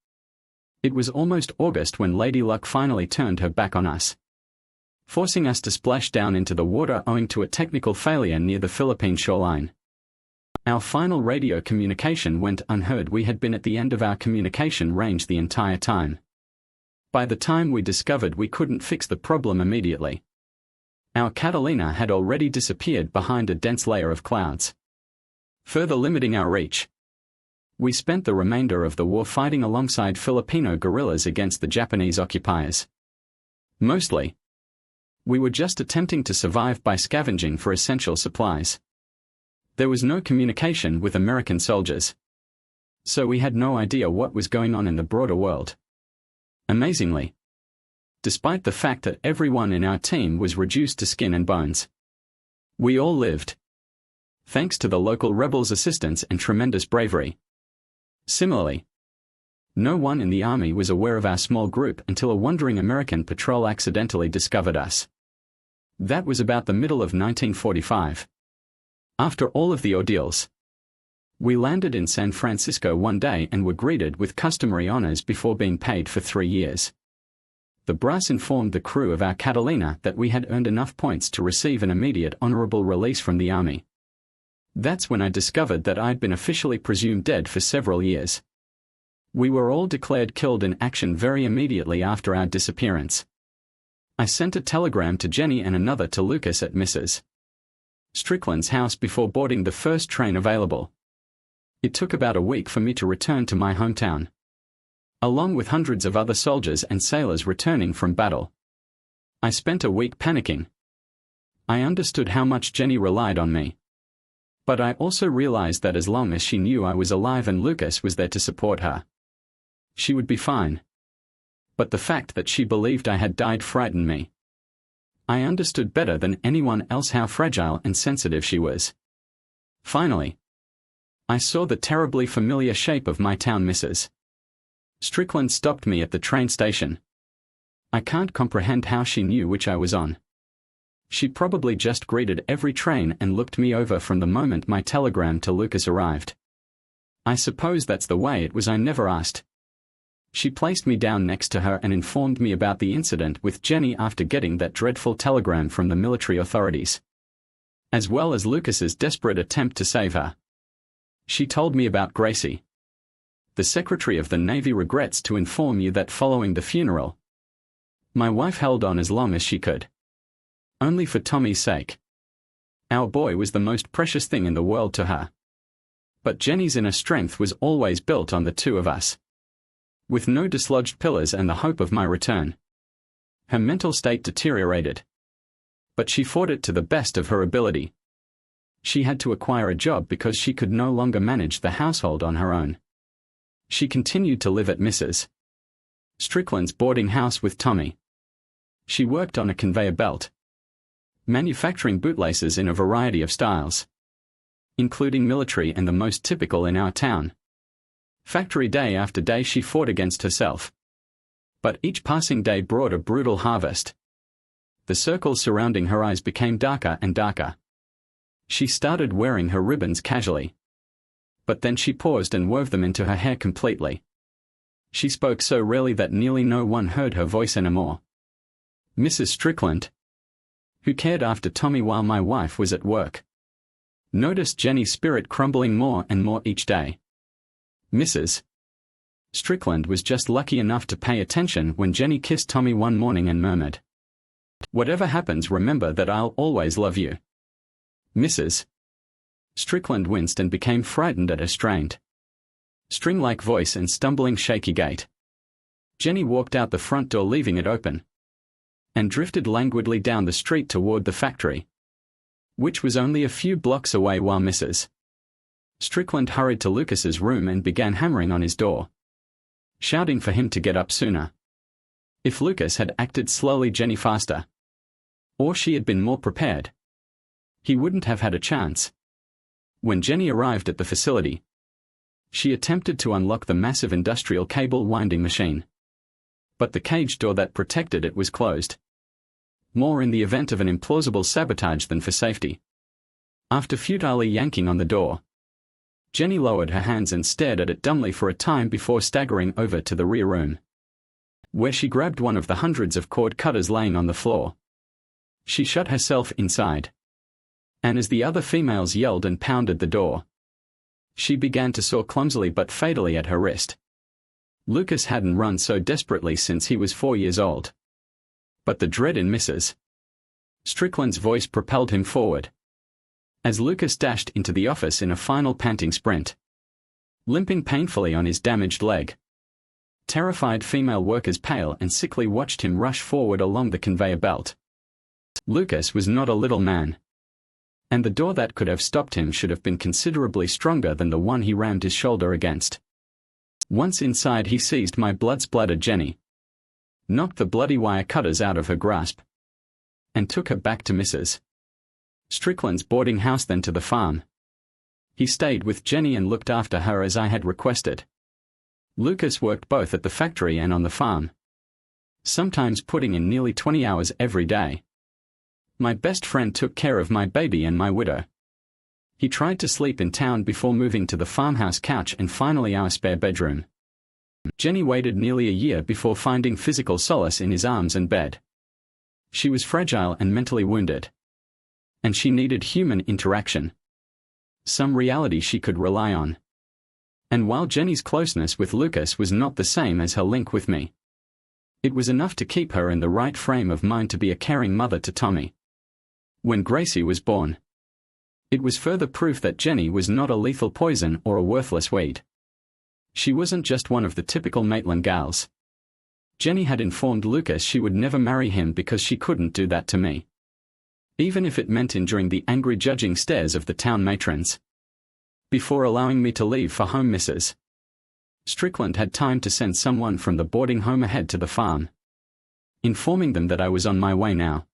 It was almost August when Lady Luck finally turned her back on us, forcing us to splash down into the water owing to a technical failure near the Philippine shoreline. Our final radio communication went unheard. We had been at the end of our communication range the entire time. By the time we discovered we couldn't fix the problem immediately, our Catalina had already disappeared behind a dense layer of clouds, further limiting our reach. We spent the remainder of the war fighting alongside Filipino guerrillas against the Japanese occupiers. Mostly, we were just attempting to survive by scavenging for essential supplies. There was no communication with American soldiers, so we had no idea what was going on in the broader world. Amazingly, despite the fact that everyone in our team was reduced to skin and bones, we all lived, thanks to the local rebels' assistance and tremendous bravery. Similarly, no one in the army was aware of our small group until a wandering American patrol accidentally discovered us. That was about the middle of 1945. After all of the ordeals, we landed in San Francisco one day and were greeted with customary honors before being paid for 3 years. The brass informed the crew of our Catalina that we had earned enough points to receive an immediate honorable release from the army. That's when I discovered that I'd been officially presumed dead for several years. We were all declared killed in action very immediately after our disappearance. I sent a telegram to Jenny and another to Lucas at Mrs. Strickland's house before boarding the first train available. It took about a week for me to return to my hometown, along with hundreds of other soldiers and sailors returning from battle. I spent a week panicking. I understood how much Jenny relied on me, but I also realized that as long as she knew I was alive and Lucas was there to support her, she would be fine. But the fact that she believed I had died frightened me. I understood better than anyone else how fragile and sensitive she was. Finally, I saw the terribly familiar shape of my town. Mrs. Strickland stopped me at the train station. I can't comprehend how she knew which I was on. She probably just greeted every train and looked me over from the moment my telegram to Lucas arrived. I suppose that's the way it was. I never asked. She placed me down next to her and informed me about the incident with Jenny after getting that dreadful telegram from the military authorities, as well as Lucas's desperate attempt to save her. She told me about Gracie. The Secretary of the Navy regrets to inform you that following the funeral, my wife held on as long as she could. Only for Tommy's sake. Our boy was the most precious thing in the world to her. But Jenny's inner strength was always built on the two of us. With no dislodged pillars and the hope of my return, her mental state deteriorated. But she fought it to the best of her ability. She had to acquire a job because she could no longer manage the household on her own. She continued to live at Mrs. Strickland's boarding house with Tommy. She worked on a conveyor belt, manufacturing bootlaces in a variety of styles, including military and the most typical in our town. Factory day after day she fought against herself. But each passing day brought a brutal harvest. The circles surrounding her eyes became darker and darker. She started wearing her ribbons casually. But then she paused and wove them into her hair completely. She spoke so rarely that nearly no one heard her voice anymore. Mrs. Strickland, who cared after Tommy while my wife was at work, noticed Jenny's spirit crumbling more and more each day. Mrs. Strickland was just lucky enough to pay attention when Jenny kissed Tommy one morning and murmured, "Whatever happens, remember that I'll always love you." Mrs. Strickland winced and became frightened at her strained, string-like voice and stumbling shaky gait. Jenny walked out the front door leaving it open, and drifted languidly down the street toward the factory, which was only a few blocks away while Mrs. Strickland hurried to Lucas's room and began hammering on his door, shouting for him to get up sooner. If Lucas had acted slowly, Jenny faster, or she had been more prepared, he wouldn't have had a chance. When Jenny arrived at the facility, she attempted to unlock the massive industrial cable winding machine, but the cage door that protected it was closed, more in the event of an implausible sabotage than for safety. After futilely yanking on the door, Jenny lowered her hands and stared at it dumbly for a time before staggering over to the rear room, where she grabbed one of the hundreds of cord cutters laying on the floor. She shut herself inside, and as the other females yelled and pounded the door, she began to saw clumsily but fatally at her wrist. Lucas hadn't run so desperately since he was 4 years old. But the dread in Mrs. Strickland's voice propelled him forward, as Lucas dashed into the office in a final panting sprint, limping painfully on his damaged leg. Terrified female workers, pale and sickly, watched him rush forward along the conveyor belt. Lucas was not a little man, and the door that could have stopped him should have been considerably stronger than the one he rammed his shoulder against. Once inside, he seized my blood-splattered Jenny, knocked the bloody wire cutters out of her grasp, and took her back to Mrs. Strickland's boarding house, then to the farm. He stayed with Jenny and looked after her as I had requested. Lucas worked both at the factory and on the farm, sometimes putting in nearly 20 hours every day. My best friend took care of my baby and my widow. He tried to sleep in town before moving to the farmhouse couch and finally our spare bedroom. Jenny waited nearly a year before finding physical solace in his arms and bed. She was fragile and mentally wounded, and she needed human interaction, some reality she could rely on. And while Jenny's closeness with Lucas was not the same as her link with me, it was enough to keep her in the right frame of mind to be a caring mother to Tommy. When Gracie was born, it was further proof that Jenny was not a lethal poison or a worthless weed. She wasn't just one of the typical Maitland gals. Jenny had informed Lucas she would never marry him because she couldn't do that to me, even if it meant enduring the angry judging stares of the town matrons. Before allowing me to leave for home, Mrs. Strickland had time to send someone from the boarding home ahead to the farm, informing them that I was on my way now.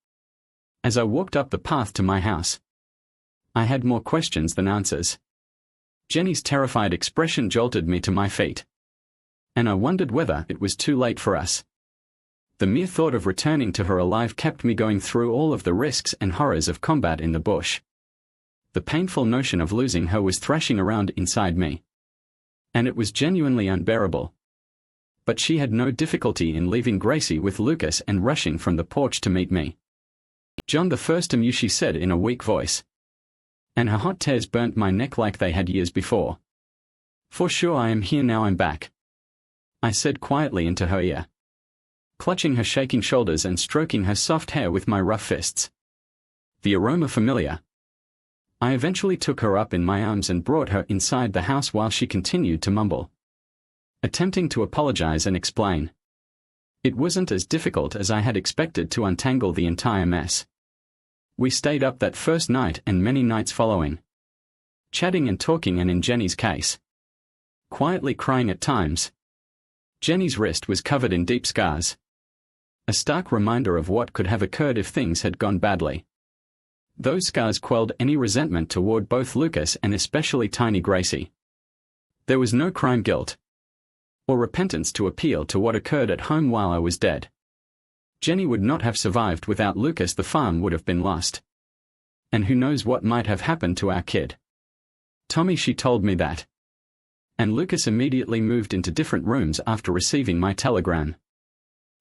As I walked up the path to my house, I had more questions than answers. Jenny's terrified expression jolted me to my feet, and I wondered whether it was too late for us. The mere thought of returning to her alive kept me going through all of the risks and horrors of combat in the bush. The painful notion of losing her was thrashing around inside me. And it was genuinely unbearable. But she had no difficulty in leaving Gracie with Lucas and rushing from the porch to meet me. "John the first am you," she said in a weak voice. And her hot tears burnt my neck like they had years before. "For sure I am here now, I'm back," I said quietly into her ear, clutching her shaking shoulders and stroking her soft hair with my rough fists. The aroma familiar. I eventually took her up in my arms and brought her inside the house while she continued to mumble, attempting to apologize and explain. It wasn't as difficult as I had expected to untangle the entire mess. We stayed up that first night and many nights following, chatting and talking, and in Jenny's case, quietly crying at times. Jenny's wrist was covered in deep scars, a stark reminder of what could have occurred if things had gone badly. Those scars quelled any resentment toward both Lucas and especially tiny Gracie. There was no crime guilt or repentance to appeal to what occurred at home while I was dead. Jenny would not have survived without Lucas. The farm would have been lost. And who knows what might have happened to our kid. Tommy, she told me that. And Lucas immediately moved into different rooms after receiving my telegram.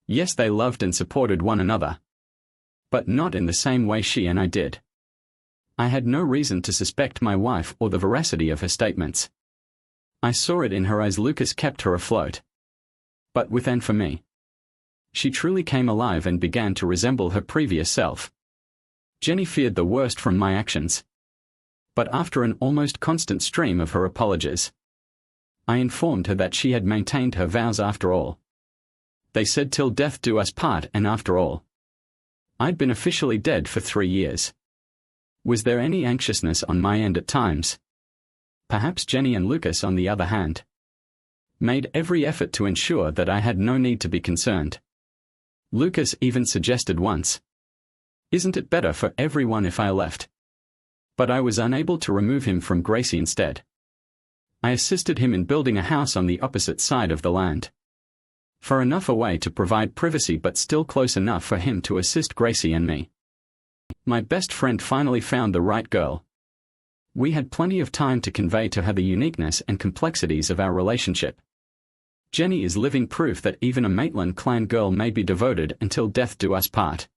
Yes, they loved and supported one another. But not in the same way she and I did. I had no reason to suspect my wife or the veracity of her statements. I saw it in her eyes. Lucas kept her afloat. But with and for me, she truly came alive and began to resemble her previous self. Jenny feared the worst from my actions. But after an almost constant stream of her apologies, I informed her that she had maintained her vows after all. They said till death do us part, and after all, I'd been officially dead for 3 years. Was there any anxiousness on my end at times? Perhaps Jenny and Lucas, on the other hand, made every effort to ensure that I had no need to be concerned. Lucas even suggested once, "Isn't it better for everyone if I left?" But I was unable to remove him from Gracie. Instead, I assisted him in building a house on the opposite side of the land, far enough away to provide privacy but still close enough for him to assist Gracie and me. My best friend finally found the right girl. We had plenty of time to convey to her the uniqueness and complexities of our relationship. Jenny is living proof that even a Maitland clan girl may be devoted until death do us part.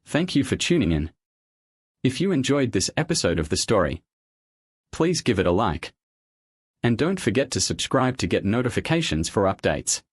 Thank you for tuning in. If you enjoyed this episode of the story, please give it a like. And don't forget to subscribe to get notifications for updates.